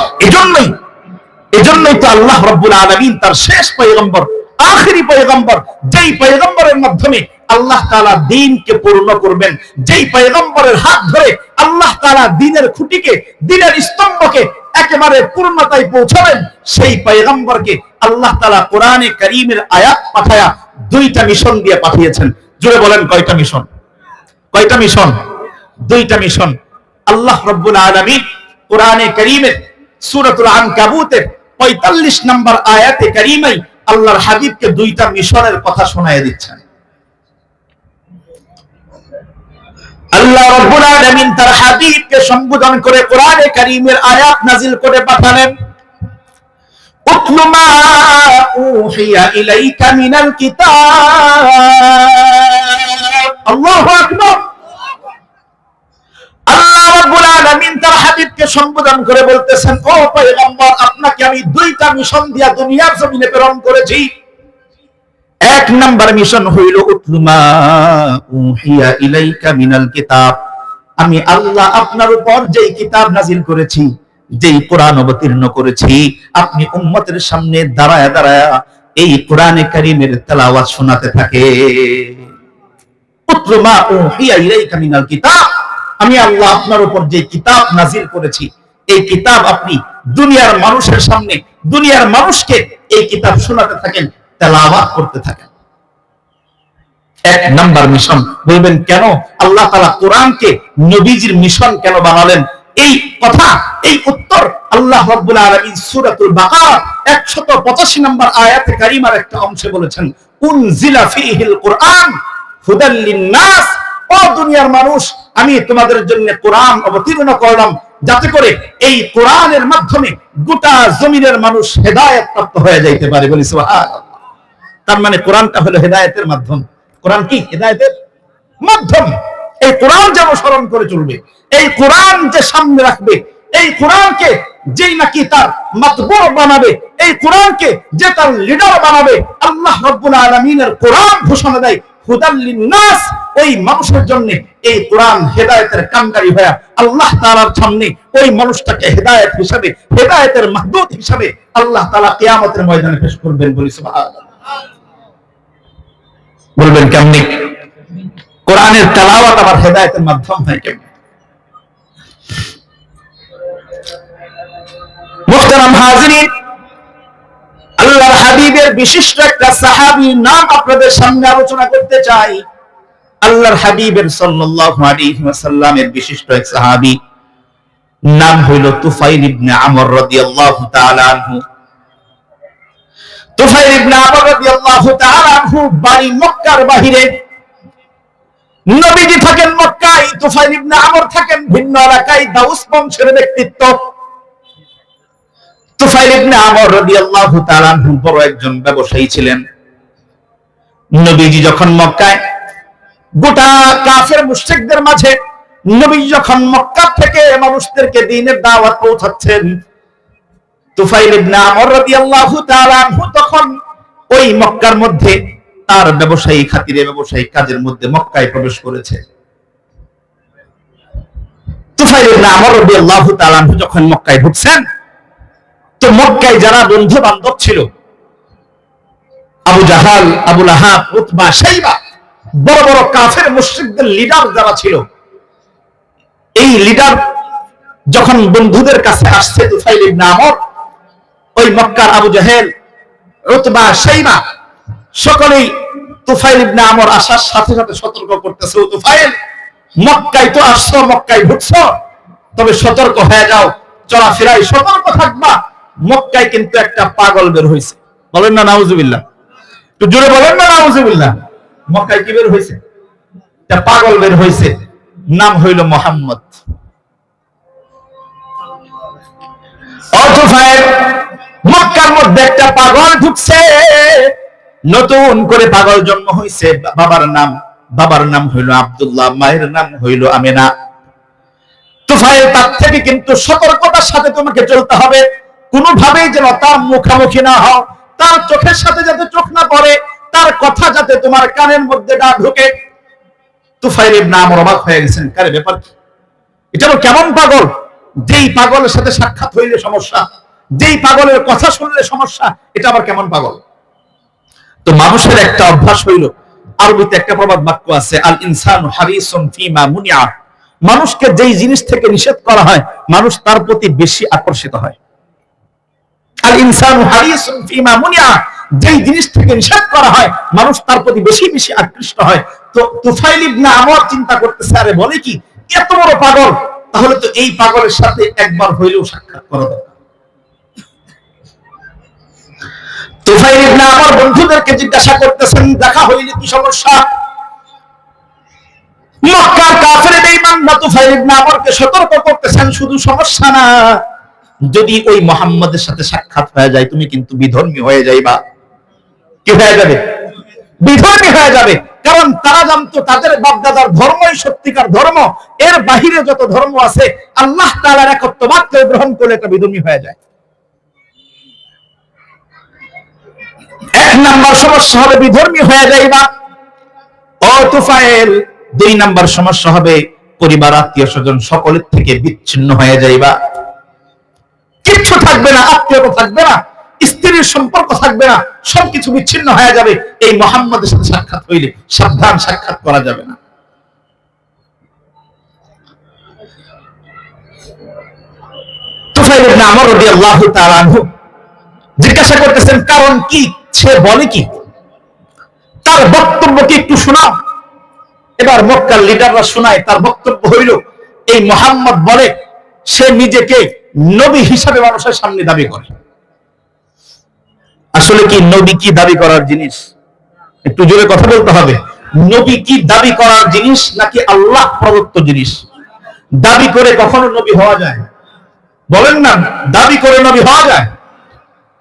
এজন্যই তো আল্লাহ রাব্বুল আলামিন তার শেষ পয়গম্বর, আখেরি পয়গম্বর, যেই পয়গম্বরের মাধ্যমে আল্লাহ তাআলা দ্বীনকে পূর্ণ করবেন, যেই পয়গম্বরের হাত ধরে আল্লাহ তাআলা দ্বীনের খুঁটিকে, দ্বীনের স্তম্ভকে একেবারে পূর্ণতায় পৌঁছাবেন, সেই পয়গম্বরকে আল্লাহ তাআলা কোরআনে কারীমের আয়াত পাঠায়া দুইটা মিশন দিয়ে পাঠিয়েছেন। জোরে বলেন কয়টা মিশন? কয়টা মিশন? দুইটা মিশন। আল্লাহ রাব্বুল আলামিন কোরআনে কারীমের সূরাতুল আনকাবুতের 45 নম্বর আয়াতে কারীমায় আল্লাহর হাবিবকে দুইটা মিশনের কথা শোনায় দিচ্ছেন। আল্লাহ রাব্বুল আলামিন তার হাবিবকে সম্বোধন করে কোরআনে কারীমের আয়াত নাজিল করে পাঠালেন, উতলু মা উহিয়া ইলাইকা মিনাল কিতাব। আল্লাহু আকবার। আল্লাহ রাব্বুল আলামিন তার হাবিবকে সম্বোধন করে বলতেছেন, ও পয়গম্বর, আপনাকে আমি দুইটা মিশন দিয়া দুনিয়ার জমিনে প্রেরণ করেছি। এক নাম্বার মিশন হইল উতলু মা উহিয়া ইলাইকা মিনাল কিতাব। আমি আল্লাহ আপনার উপর যেই কিতাব নাজিল করেছি, যেই কোরআন অবতীর্ণ করেছি, আপনি উম্মতের সামনে দাঁড়ায়া দাঁড়ায়া এই কোরআনে কারীমের তেলাওয়াত শোনাতে থাকে। উতলু মা উহিয়া ইলাইকা মিনাল কিতাব। আমি আল্লাহ আপনার উপর যে কিতাব নাজিল করেছি, এই কিতাব আপনি দুনিয়ার মানুষের সামনে, দুনিয়ার মানুষকে এই কিতাব শোনাতে থাকেন, তেলাওয়াত করতে থাকেন। এক নাম্বার মিশন। বলবেন কেন আল্লাহ তাআলা কোরআনকে নবীজির মিশন কেন বানালেন? এই কথা, এই উত্তর আল্লাহ রাব্বুল আলামিন সূরাতুল বাকারা 185 নম্বর আয়াতে কারীমার একটা অংশে বলেছেন, উনজিলা ফীহিল কুরআন হুদাল লিন-নাস। ও দুনিয়ার মানুষ, আমি তোমাদের জন্য কোরআন অবতীর্ণ করলাম যাতে করে এই কোরআনের মাধ্যমে গোটা জমিনের মানুষ হেদায়েত প্রাপ্ত হয়ে যাইতে পারে। বলি সুবহানাল্লাহ। তার মানে কোরআনটা হলো হেদায়েতের মাধ্যম। কোরআন কি? হেদায়েতের মাধ্যম। এই কোরআন যেন স্মরণ করে চলবে, এই কোরআন যে সামনে রাখবে, এই কোরআনকে যেই নাকি তার মাতবু বানাবে, এই কোরআনকে যে তার লিডার বানাবে, আল্লাহ রাব্বুল আলামিনের কোরআন ঘোষণা দেয় হুদাল লিন-নাস। ওই মানুষের জন্য এই কোরআন হেদায়েতের কান্ডারি হয়ে আল্লাহ তাআলার সামনে ওই মানুষটাকে হেদায়েত হিসেবে, হেদায়েতের মাহদুদ হিসেবে আল্লাহ তাআলা কিয়ামতের ময়দানে পেশ করবেন। বলি সুবহানাল্লাহ। বলবেন কেমনে? কোরআনের তেলাওয়াত আবার হেদায়েতের মাধ্যম হয় কেমনে? মুহতারাম হাজিরিন, আল্লাহর হাবিবের বিশিষ্ট একটা সাহাবীর নাম আপনাদের সামনে আলোচনা করতে চাই। আল্লাহর হাবিবের সাল্লাল্লাহু আলাইহি ওয়াসাল্লামের বিশিষ্ট এক সাহাবী, নাম হইল তুফাইল ইবনে আমর রাদিয়াল্লাহু তাআলা আনহু। তুফাইল ইবনে আমর রাদিয়াল্লাহু তাআলা আনহু বাড়ি মক্কার বাহিরে। নবীজি থাকেন মক্কায়, তুফাইল ইবনে আমর থাকেন ভিন্ন এলাকায়। দাউস বংশের ব্যক্তিত্ব। তুফাইল ইবনে আমর রাদিয়াল্লাহু তাআলা আনহু বড় একজন ব্যবসায়ী ছিলেন। নবীজি যখন মক্কায় গোটা কাফের মুশরিকদের মাঝে, নবীজি যখন মক্কা থেকে মানুষদেরকে দ্বীনের দাওয়াত পৌঁছাচ্ছেন, তুফাইল ইবনে আমর রাদিয়াল্লাহু তাআলা আনহু তখন ওই মক্কার মধ্যে তার ব্যবসায়ী খাতিরে, ব্যবসায়িক কাজের মধ্যে মক্কায় প্রবেশ করেছে। তুফাইল ইবনে আমর রাদিয়াল্লাহু তাআলা আনহু যখন মক্কায় ঢুকছেন, তো মক্কায় যারা বন্ধু বান্ধব ছিল, আবু জাহাল, আবু লাহাব, উতবা, শাইবা, বড় বড় কাফের মুশরিকদের লিডার যারা ছিল, এই লিডার যখন বন্ধুদের কাছে আসছে তুফাইল ইবনে আমর, ওই মক্কার আবু জাহেল, উতবা, শাইবা সকলেই তুফাইল ইবনে আমর আসার সাথে সাথে সতর্ক করতেছে, ও তুফাইল, মক্কায় তো আসছো, মক্কায় ঢুকছো, তবে সতর্ক হয়ে যাও, চলাফেরায় সতর্ক থাকবা। মক্কায় কিন্তু একটা পাগল বের হয়েছে। বলেন না নাউজুবিল্লাহ, একটু জোরে বলেন না নাউজুবিল্লাহ। মক্কায় কি বের হয়েছে? একটা পাগল বের হয়েছে, নাম হইল মুহাম্মদ। মক্কার মধ্যে একটা পাগল ঢুকছে, নতুন করে পাগল জন্ম হয়েছে। বাবার নাম হইল আব্দুল্লাহ, মায়ের নাম হইল আমেনা। তুফাইল, তার থেকে কিন্তু সতর্কতার সাথে তোমাকে চলতে হবে, কোনোভাবেই যেন তার মুখামুখি না হও, তার চোখের সাথে যাতে চোখ না পড়ে, তার কথা যাতে তোমার কানের মধ্যে না ঢুকে। তুফাইল ইবনে আমর অবাক হয়ে গেছেন, কারে ব্যাপার কি? এটা কেমন পাগল? যেই পাগলের সাথে সাক্ষাৎ হইলে সমস্যা, যেই পাগলের কথা শুনলে সমস্যা, এটা আবার কেমন পাগল? তো মানুষের একটা অভ্যাস হইল, আরবিতে একটা প্রবাদ বাক্য আছে, আল ইনসানু হারিসুন ফিমা মুনিয়া। মানুষকে যেই জিনিস থেকে নিষেধ করা হয়, মানুষ তার প্রতি বেশি আকর্ষিত হয়। আল ইনসানু হারিসুন ফিমা মুনিয়া, যেই জিনিস থেকে নিষেধ করা হয়, মানুষ তার প্রতি বেশি বেশি আকৃষ্ট হয়। তো তুফাইল ইবনে আমর চিন্তা করতেছে, আরে বলে কি, এত বড় পাগল, তাহলে তো এই পাগলের সাথে একবার হইলেও সাক্ষাৎ করা দরকার। তুফাইল ইবনে আমর বন্ধুদেরকে জিজ্ঞাসা করতেছেন, দেখা হইলে কি সমস্যা? মক্কার কাফের বেঈমান তুফাইল ইবনে আমরকে সতর্ক করতেছেন, শুধু সমস্যা না, যদি ওই মুহাম্মাদের সাথে সাক্ষাৎ হয়ে যায়, তুমি কিন্তু বিধর্মী হয়ে যাইবা। কি হয়ে যাবে? বিধর্মী হয়ে যাবে। কারণ তারা জানতো তাদের বাপদাদার ধর্মই সত্যিকার ধর্ম, এর বাহিরে যত ধর্ম আছে আল্লাহ তাআলার একত্ববাদকে গ্রহণ করলে এটা বিধর্মী হয়ে যায়। এক নাম্বার সমস্যা হবে বিধর্মী হয়ে যাইবা ও তুফাইল। দুই নাম্বার সমস্যা হবে পরিবার, আত্মীয় স্বজন সকলের থেকে বিচ্ছিন্ন হয়ে যাইবা। কিচ্ছু থাকবে না, আত্মীয়তা থাকবে না, স্ত্রীর সম্পর্ক থাকবে না, সবকিছু বিচ্ছিন্ন হয়ে যাবে। এই মুহাম্মাদের সাথে সাক্ষাৎ হইলে সাবধান, সাক্ষাৎ করা যাবে না। তুফাইল ইবনে আমর রাদিয়াল্লাহু তাআলা আনহু জিজ্ঞাসা করতেছেন, কারণ কি, সে বলে কি, তার বক্তব্য কি একটু শোনাও। এবার মক্কার লিডাররা শোনায়, তার বক্তব্য হইল, এই মুহাম্মদ বলে সে নিজেকে নবী হিসাবে মানুষের সামনে দাবি করে। আসলে কি নবী কি দাবি করার জিনিস? একটু জোরে কথা বলতে হবে। নবী কি দাবি করার জিনিস নাকি আল্লাহ প্রদত্ত জিনিস? দাবি করে কখনো নবী হওয়া যায়? বলেন না, দাবি করে নবী হওয়া যায়?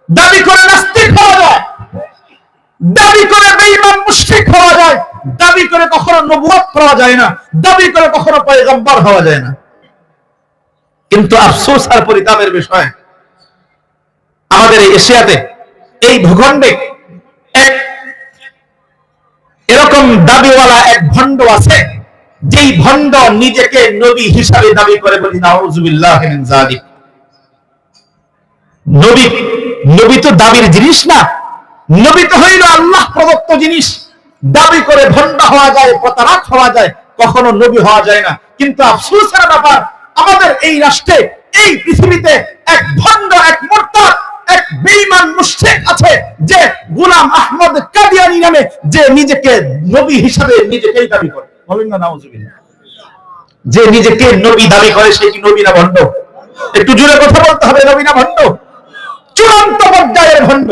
দাবি করে নাস্তিক হওয়া যায়, দাবি করে বেঈমান মুশরিক হওয়া যায়, দাবি করে কখনো নবুয়ত পাওয়া যায় না, দাবি করে কখনো পয়গম্বর হওয়া যায় না। কিন্তু আফসোস আর পরিতাপের বিষয়, আমাদের এই এশিয়াতে, এই ভূখণ্ডে এরকম দাবিওয়ালা এক ভণ্ড আছে, যেই ভণ্ড নিজেকে নবী হিসাবে দাবি করে। বলি নাউযুবিল্লাহ মিন যালিক। নবী তো দাবির জিনিস না, নবী তো হইল আল্লাহ প্রদত্ত জিনিস। দাবি করে ভণ্ড হওয়া যায়, প্রতারক হওয়া যায়, কখনো নবী হওয়া যায় না। কিন্তু আফসোসের ব্যাপার, আমাদের এই রাষ্ট্রে, এই পৃথিবীতে এক ভণ্ড, এক মুরতাদ, এক বেঈমান মুশরিক আছে, যে গোলাম আহমদ কাদিয়ানী নামে, যে নিজেকে নবী হিসাবে নিজেকেই দাবি করে। বলেন না নাউযুবিল্লাহ। যে নিজেকে নবী দাবি করে, সে কি নবী না ভণ্ড? একটু জোরে কথা বলতে হবে, নবী না ভণ্ড? চূড়ান্ত পর্যায়ের ভণ্ড।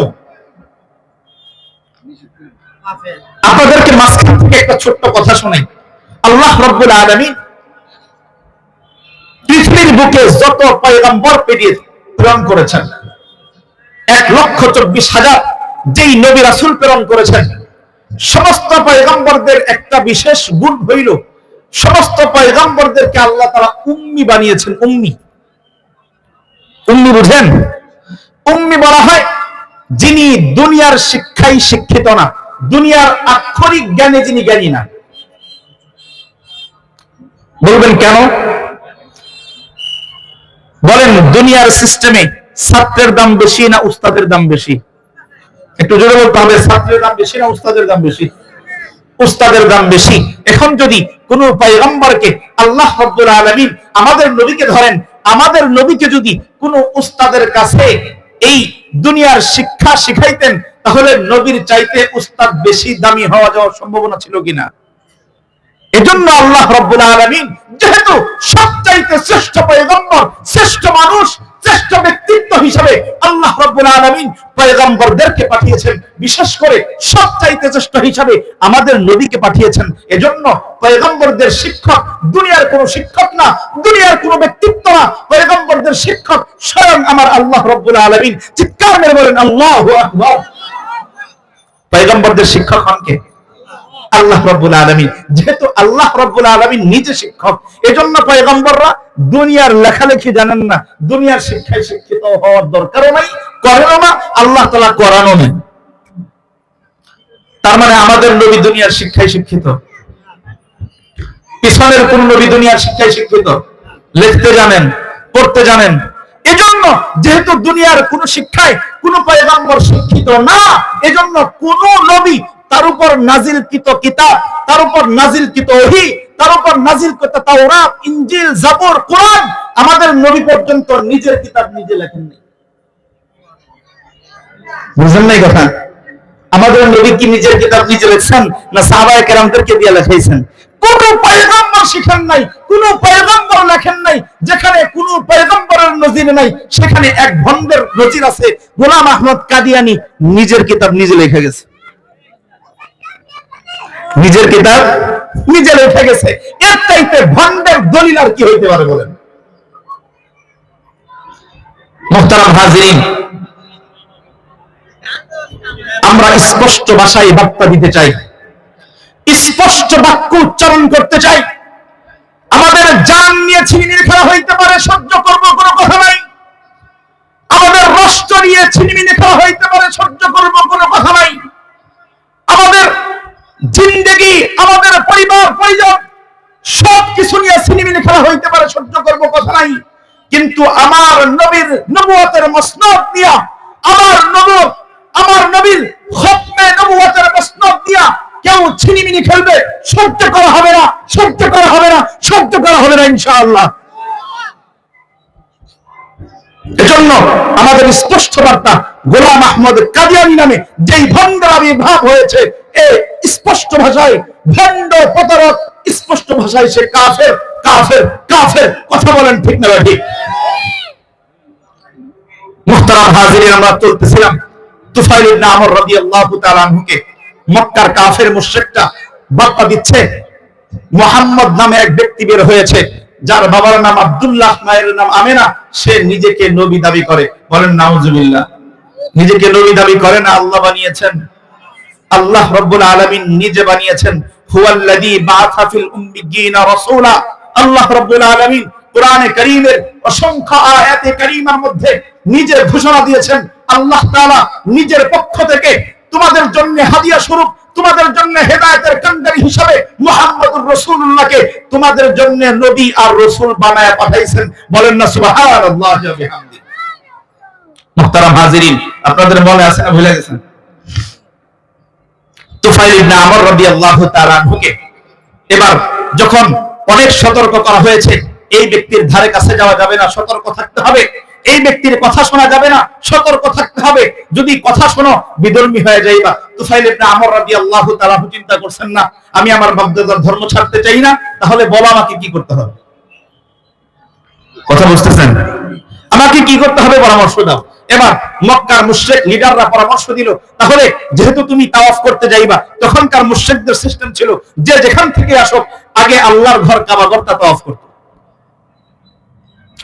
আপনাদেরকে মাঝখান থেকে একটা ছোট্ট কথা শোনাই। আল্লাহ রাব্বুল আলামিন পৃথিবীর বুকে যত পয়গম্বর প্রেরণ করেছেন, 1,24,000 যেই নবী রাসূল প্রেরণ করেছেন, সমস্ত পয়গম্বরদের একটা বিশেষ গুণ হইল, সমস্ত পয়গম্বরদেরকে আল্লাহ তাআলা উম্মি বানিয়েছেন। উম্মি, উম্মি বুঝেন? উম্মি বলা হয় যিনি দুনিয়ার শিক্ষায় শিক্ষিত না, দুনিয়ার আক্ষরিক জ্ঞানে যিনি জ্ঞানী না। বলবেন কেন? বলেন, দুনিয়ার সিস্টেমে ছাত্রের দাম বেশি না উস্তাদের দাম বেশি? একটু জোরে বলতে হবে, ছাত্রের দাম বেশি না উস্তাদের দাম বেশি? উস্তাদের দাম বেশি। এখন যদি কোন পয়গম্বরকে আল্লাহ রাব্বুল আলামিন আমাদের নবীকে ধরেন, আমাদের নবীকে যদি কোন উস্তাদের কাছে এই দুনিয়ার শিক্ষা শিখাইতেন, তাহলে নবীর চাইতে উস্তাদ বেশি দামি হওয়া যাওয়ার সম্ভাবনা ছিল কিনা? এজন্য আল্লাহ রাব্বুল আলামিন যেহেতু সবচাইতে শ্রেষ্ঠ পয়গম্বর, শ্রেষ্ঠ মানুষ, শ্রেষ্ঠ ব্যক্তিত্ব হিসেবে আল্লাহ রাব্বুল আলামিন পয়গম্বরদেরকে পাঠিয়েছেন, বিশেষ করে সবচাইতে শ্রেষ্ঠ হিসেবে আমাদের নবীকে পাঠিয়েছেন। এজন্য পয়গম্বরদের শিক্ষক দুনিয়ার কোনো শিক্ষক না, দুনিয়ার কোনো ব্যক্তিত্ব না, পয়গম্বরদের শিক্ষক স্বয়ং আমার আল্লাহ রাব্বুল আলামিন। চিৎকার মেরে বলেন আল্লাহু আকবার। পয়গম্বরদের শিক্ষক হন কে? আল্লাহ রাব্বুল আলামিন। যেহেতু আল্লাহ রাব্বুল আলামিন নিজে শিক্ষক, এজন্য পয়গম্বররা দুনিয়ার লেখালেখি জানেন না, দুনিয়ার শিক্ষায় শিক্ষিত হওয়ার দরকারও নাই, করেনও না, আল্লাহ তাআলা করানো নেই। তার মানে আমাদের নবী দুনিয়ার শিক্ষায় শিক্ষিত, পিছনের কোন নবী দুনিয়ার শিক্ষায় শিক্ষিত? লিখতে জানেন, পড়তে জানেন। এজন্য যেহেতু দুনিয়ার কোন শিক্ষায় কোন পয়গম্বর শিক্ষিত না, এজন্য কোন নবী, তার উপর নাজিলকৃত কিতাব, তার উপর নাজিলকৃত ওহী, তার উপর নাজিলকৃত তাওরাত, ইনজিল, জাবুর, কোরআন, আমাদের নবী পর্যন্ত নিজের কিতাব নিজে লেখেননি। বুঝলেন না কথা? আমাদের নবী কি নিজের কিতাব নিজে লিখছেন, না সাহাবায়ে কেরামদেরকে দিয়ে লেখাইছেন? কোন পয়গম্বর শিখান নাই, কোন পয়গম্বর লেখেন নাই। যেখানে কোন পয়গম্বরের নজির নাই, সেখানে এক ভন্ডের নজির আছে। গোলাম আহমদ কাদিয়ানী নিজের কিতাব নিজে লিখে গেছে, নিজের কিতাব নিজে লিখে গেছে। এর চাইতে ভন্ডের দলিল আর কি হইতে পারে বলেন? মুহতারাম হাজিরিন, আমরা স্পষ্ট ভাষায় বার্তা দিতে চাই, স্পষ্ট বাক্য উচ্চারণ করতে চাই। আমাদের জান নিয়ে ছিনিমিনি খেলা হইতে পারে, সহ্য করব, কোনো কথা নাই। আমাদের রাষ্ট্র নিয়ে ছিনিমিনি খেলা হইতে পারে, সহ্য করব, কোনো কথা নাই। আমাদের জিন্দেগি, আমাদের পরিবার পরিজন সবকিছু নিয়ে ছিনিমিনি খেলা হইতে পারে, সহ্য করব, কথা নাই। কিন্তু আমার নবীর নবুয়তের মসনদ দিয়া, আমার নবীর খতমে নবুয়তের মসনদ দিয়া কেউ ছিনিমিনি খেলবে, সহ্য করা হবে না, সহ্য করা হবে না, সহ্য করা হবে না ইনশাআল্লাহ। এজন্য আমাদের স্পষ্ট বার্তা, গোলাম আহমদ কাদিয়ানী নামে যেই ভণ্ড আবির্ভাব হয়েছে, এই স্পষ্ট ভাষায় ভণ্ড প্রতারক, স্পষ্ট ভাষায় সে কাফের, কাফের, কাফের। কথা বলেন ঠিক না ঠিক? মুহতারাম হাজিরিন, আমরা চলতেছিলাম, তুফাইল ইবনে আমর রাদিয়াল্লাহু তাআলা আনহুকে মক্কার কাফের মুশরিকটা বার্তা দিচ্ছে, মুহাম্মদ নামে এক ব্যক্তি বের হয়েছে, যার বাবার নাম আব্দুল্লাহ, মায়ের নাম আমেনা। সে নিজেকে নবী দাবি করে। বলেন নাউজুবিল্লাহ। নিজেকে নবী দাবি করে না, আল্লাহ বানিয়েছেন। আল্লাহ রাব্বুল আলামিন নিজে বানিয়েছেন। হুয়াল্লাযী বাআসা ফিল উম্মিয়্যিনা রাসূলা। আল্লাহ রাব্বুল আলামিন কোরআনে কারীমের অসংখ্য আয়াতে কারীমার মধ্যে নিজে ঘোষণা দিয়েছেন, আল্লাহ তাআলা নিজের পক্ষ থেকে তোমাদের জন্য হাদিয়া স্বরূপ, তোমাদের জন্য হেদায়েতের কান্ডারি হিসাবে মুহাম্মদুর রাসূলুল্লাহকে তোমাদের জন্য নবী আর রাসূল বানায়া পাঠাইছেন। বলেন না সুবহানাল্লাহি ওয়া বিহামদি। মুহতারাম হাজিরিন, আপনাদের মনে আছে না ভুলে গেছেন? তুফাইল ইবনে আমর রাদিয়াল্লাহু তাআলা আনহুকে এবার যখন অনেক সতর্ক করা হয়েছে, এই ব্যক্তির ধারে কাছে যাওয়া যাবে না, সতর্ক থাকতে হবে। এই ব্যক্তির কথা শোনা যাবে না, সতর্ক থাকতে হবে। যদি কথা শোনো বিধর্মী হয়ে যাইবা। তুফাইল ইবনে আমর রাদিয়াল্লাহু তাআলা চিন্তা করছেন না, আমি আমার বাপদাদার ধর্ম ছাড়তে চাই না, তাহলে বলো আমাকে কি করতে হবে? কথা বুঝতেছেন? আমাকে কি করতে হবে পরামর্শ দাও। এবার মক্কার মুশরিক লিডাররা পরামর্শ দিল, তাহলে যেহেতু তুমি তাওয়াফ করতে যাইবা, তখনকার মুশরিকদের সিস্টেম ছিল যে যেখান থেকে আসো আগে আল্লাহর ঘর কাবা ঘরটা তাওয়াফ করতে।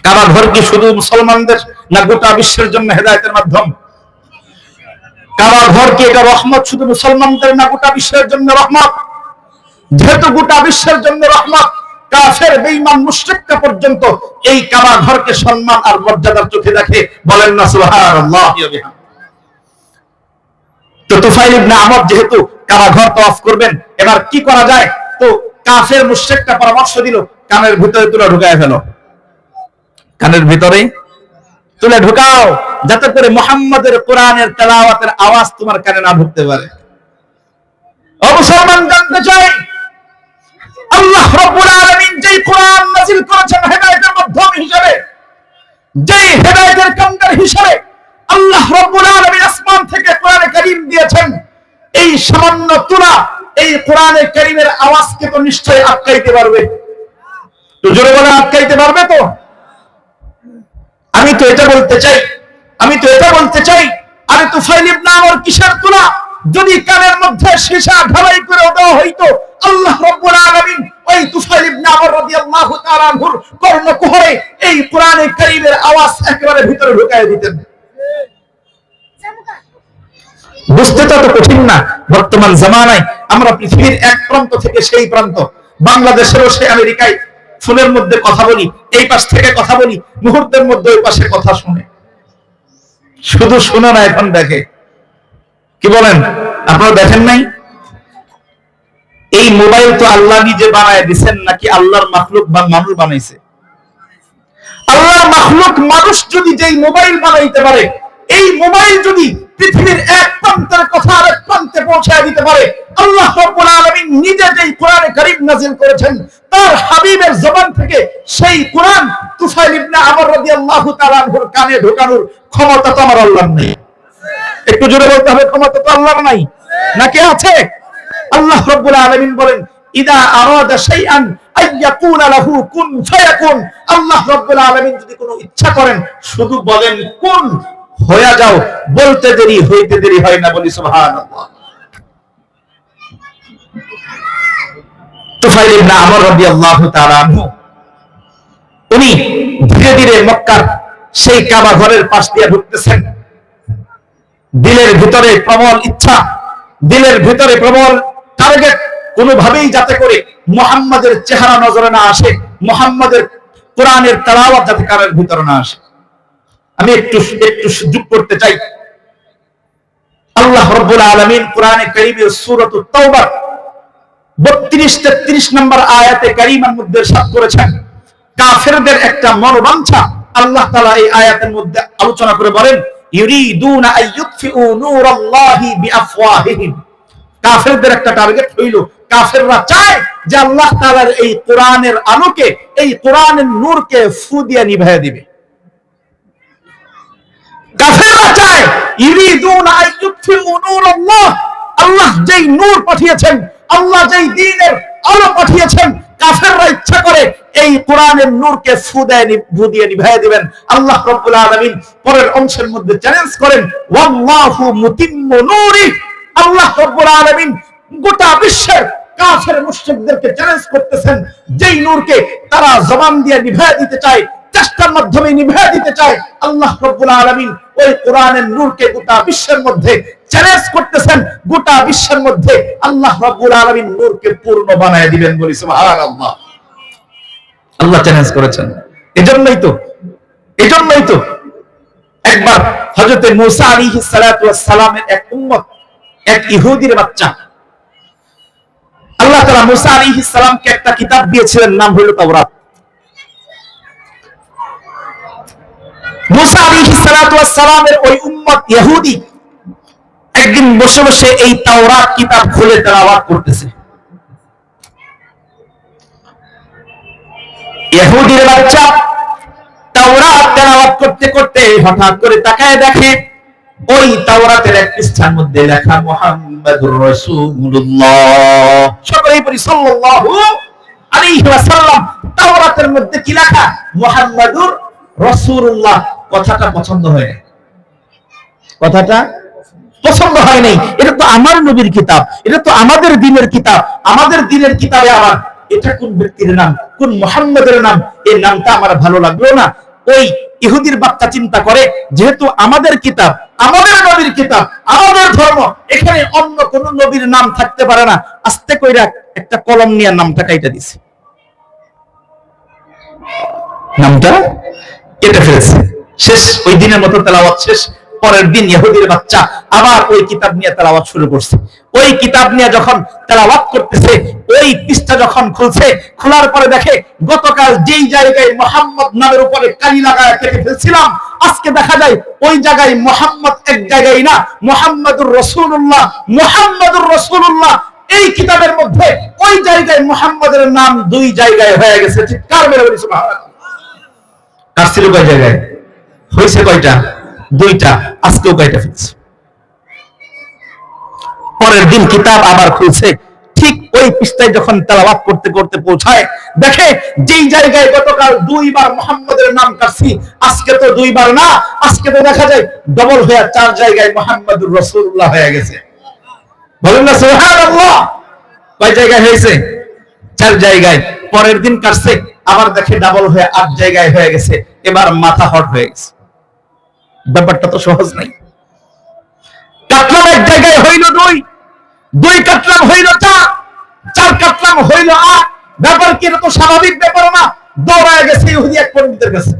কাবা ঘর কি শুধু মুসলমানদের না গোটা বিশ্বের জন্য হেদায়েতের মাধ্যম? কাবা ঘর কি এটা রহমত শুধু মুসলমানদের না গোটা বিশ্বের জন্য রহমত? যেহেতু গোটা বিশ্বের জন্য রহমত, কাফের বেঈমান মুশরিকরা পর্যন্ত এই কাবা ঘরকে সম্মান আর মর্যাদার চোখে দেখে। বলেন না সুবহানাল্লাহি ওয়া বিহামদিহি। তো তুফাইল ইবনে আমর যেহেতু কাবা ঘর তাওয়াফ করবেন, এবার কি করা যায়? তো কাফের মুশরিকরা পরামর্শ দিল, কানের ভিতরে তুলে ঢুকায় ফেলো, কানের ভিতরে তুলে ঢুকাও, যাতে করে মুহাম্মাদের কোরআনের তেলাওয়াতের আওয়াজ তোমার কানে না ঢুকতে পারে। ও মুসলমান, জানতে চাই আল্লাহ রাব্বুল আলামিন যেই কোরআন নাযিল করেছেন হেদায়েতের মাধ্যম হিসেবে, যেই হেদায়েতের কান্ডার হিসেবে আল্লাহ রাব্বুল আলামিন আসমান থেকে কোরআনে কারীম দিয়েছেন, এই সামান্য তুলা এই কোরআনে কারীমের আওয়াজকে তো নিশ্চয়ই আটকাইতে পারবে। তো জোরে বলে আটকাইতে পারবে তো? আমি তো এটা বলতে চাই আরে তুফাইল ইবনে আমর কিসের তুলা? যদি কানের মধ্যে সীসা ঢালাই করে দেওয়া হইতো, আল্লাহ রাব্বুল আলামিন ওই তুফাইল ইবনে আমর রাদিয়াল্লাহু তাআলা আনহুর কর্ণকুহরে এই কোরআনে কারীমের আওয়াজ একেবারে ভিতরে ঢুকায় দিতেন। বুঝতে তো কঠিন না। বর্তমান জামানায় আমরা পৃথিবীর এক প্রান্ত থেকে সেই প্রান্ত, বাংলাদেশেরও সে আমেরিকায় ফোনের মধ্যে কথা বলি, এই পাশ থেকে কথা বলি, মুহূর্তের মধ্যে ওই পাশে কথা শুনে। শুধু শুনে না, এখন দেখে। কি বলেন? আপনারা দেখেন নাই? এই মোবাইল তো আল্লাহ নিজে বানায় দিচ্ছেন নাকি আল্লাহর মাখলুক বা মানুষ বানাইছে? আল্লাহর মাখলুক মানুষ যদি যেই মোবাইল বানাইতে পারে, এই মোবাইল যদি পৃথিবীর এক প্রান্তের কথা আরেক প্রান্তে পৌঁছায় দিতে পারে, আল্লাহ রাব্বুল আলামিন নিজে যেই কোরআনে কারীম নাযিল করেছেন তার হাবিবের জবান থেকে সেই কোরআন তুফাইল ইবনে আমর রাদিয়াল্লাহু তাআলা আনহুর কানে ঢোকানোর ক্ষমতা তো আমার আল্লাহর নেই। একটু জোরে বলতে হবে, ক্ষমতা তো আল্লাহর নাই, নাকি আছে? আল্লাহ রাব্বুল আলামিন বলেন ইদা আরাদা শাইআন আইয়াকুনা লাহু কুন ফায়াকুন। আল্লাহ রাব্বুল আলামিন যদি কোনো ইচ্ছা করেন শুধু বলেন কুন, হয়ে যাও, বলতে দেরি হইতে দেরি হয় না। বলি সুবহানাল্লাহ। তুফাইল ইবনে আমর রাদিয়াল্লাহু তাআলা আনহু উনি ধীরে ধীরে মক্কার সেই কাবা ঘরের পাশ দিয়ে ঢুকতেছেন। দিলের ভিতরে প্রবল ইচ্ছা, দিলের ভিতরে প্রবল টার্গেট, কোনোভাবেই যাতে করে মুহাম্মাদের চেহারা নজরে না আসে, মুহাম্মাদের কোরআনের তেলাওয়াত যাতে কানের ভিতরে না আসে। আমি একটু যোগ করতে চাই। আল্লাহ রাব্বুল আলামিন কোরআনে কারীমের সূরাতুত তাওবা 32-33 নম্বর আয়াতে কারীমার মধ্যে ইরশাদ করেছেন, কাফেরদের একটা মনোবাঞ্ছা আল্লাহ তাআলা এই আয়াতের মধ্যে আলোচনা করে বলেন ইউরিদুনা আইয়ুতফিউ নূরাল্লাহি বিআফওয়াহিহিম। কাফেরদের একটা টার্গেট হইল, কাফেররা চায় যে আল্লাহ তাআলার এই কোরআনের আলোকে, এই কোরআনের নূরকে ফু দিয়ে নিভাইয়া দিবে। কাফেররা চায় ইউরিদুনা আইয়ুতফিউ নূরাল্লাহ, আল্লাহ যেই নূর পাঠিয়েছেন, আল্লাহ যেই দ্বীনের আলো পাঠিয়েছেন, কাফেররা ইচ্ছা করে এই কোরআনের নূরকে ফু দিয়ে নিভাইয়া দিবেন। আল্লাহ রাব্বুল আলামিন পরের অংশের মধ্যে চ্যালেঞ্জ করেন ওয়াল্লাহু মুতিম্মু নূরি। আল্লাহ রাব্বুল আলামিন গোটা বিশ্বের কাফের মুশরিকদেরকে চ্যালেঞ্জ করতেছেন, যেই নূরকে তারা জবান দিয়ে নিভাইয়া দিতে চায়, চেষ্টার মাধ্যমে নিভাইয়া দিতে চায়, আল্লাহ রাব্বুল আলামিন ওই কোরআনের নূরকে গোটা বিশ্বের মধ্যে চ্যালেঞ্জ করতেছেন। গোটা বিশ্বের মধ্যে আল্লাহ রাব্বুল আলামিন নূরকে পূর্ণ বানায় দিবেন। বলি সুবহানাল্লাহ। আল্লাহ চ্যালেঞ্জ করেছেন। এজন্যই তো একবার হযরত মূসা আলাইহিস সালাতু ওয়াস সালামের এক উম্মত, এক ইহুদির বাচ্চা, আল্লাহ তাআলা মূসা আলাইহিস সালামকে একটা কিতাব দিয়েছিলেন, নাম হলো তাওরাত। মূসা আলাইহিস সালাতু ওয়াস সালামের ওই উম্মত ইহুদি একদিন বসে বসে এই তাওরাত কিতাব খুলে তেলাওয়াত করতেছে। ইহুদির বাচ্চা তাওরাত তেলাওয়াত করতে করতে হঠাৎ করে তাকায় দেখে ওই তাওরাতের এক পৃষ্ঠার মধ্যে লেখা মুহাম্মাদুর রাসূলুল্লাহ। সকলেই পড়ি সাল্লাল্লাহু আলাইহি ওয়াসাল্লাম। তাওরাতের মধ্যে কি লেখা? মুহাম্মাদুর রাসূলুল্লাহ। কথাটা পছন্দ হয় নাই, কথাটা পছন্দ হয় নাই। এটা তো আমার নবীর কিতাব, এটা তো আমাদের দ্বীনের কিতাব, আমাদের দ্বীনের কিতাবে আবার এটা কোন ব্যক্তির নাম, কোন মুহাম্মাদের নাম, এই নামটা আমার ভালো লাগলো না। ওই ইহুদির বাচ্চা চিন্তা করে যেহেতু আমাদের কিতাব, আমাদের নবীর কিতাব, আমাদের ধর্ম, এখানে অন্য কোন নবীর নাম থাকতে পারে না, আস্তে কইরা একটা কলম নিয়ে নামটা কাইটা দিছে, নামটা কেটে ফেলেছে। শেষ, ওই দিনের মতো তেলাওয়াত শেষ। পরের দিন ইহুদির বাচ্চা আবার ওই কিতাব নিয়ে তেলাওয়াত শুরু করছে। ওই কিতাব নিয়ে যখন তেলাওয়াত করতেছে, ওই পৃষ্ঠা যখন খুলছে, খোলার পরে দেখে গতকাল যেই জায়গায় মুহাম্মদ নামের উপরে কালি লাগায় কেটে ফেলছিলাম, আজকে দেখা যায় ওই জায়গায় মুহাম্মদ এক জায়গায় না, মুহাম্মাদুর রাসূলুল্লাহ, মুহাম্মাদুর রাসূলুল্লাহ এই কিতাবের মধ্যে ওই জায়গায় মুহাম্মাদের নাম দুই জায়গায় হয়ে গেছে। চিৎকার মেরে বলি সুবহানাল্লাহ। কার ছিল কয় জায়গায় হয়েছে? কয়টা? দুইটা। আজকেও কয়টা ফেলছে। পরের দিন কিতাব আবার খুলছে, ঠিক ওই পৃষ্ঠায় যখন তেলাওয়াত করতে করতে পৌঁছায়, দেখে যেই জায়গায় গতকাল দুইবার মুহাম্মাদের নাম কাটছি, আজকে তো দুইবার না, আজকে তো দেখা যায় ডবল হয়ে 4 জায়গায় মুহাম্মাদুর রাসূলুল্লাহ হয়ে গেছে। বলেন না সুবহানাল্লাহ। কয় জায়গায় হয়েছে? 4 জায়গায়। পরের দিন কাটছে, আবার দেখে ডাবল হয়ে 8 জায়গায় হয়ে গেছে। এবার মাথা হট হয়ে গেছে। ব্যাপারটা তো সহজ নাই। কাটলাম 1 জায়গায় হইল 2, 2 কাটলাম হইল 4, 4 কাটলাম হইল 8। ব্যাপার কি? এটা তো স্বাভাবিক ব্যাপার না। দৌড়ায় গেছে ইহুদি এক পণ্ডিতের কাছে।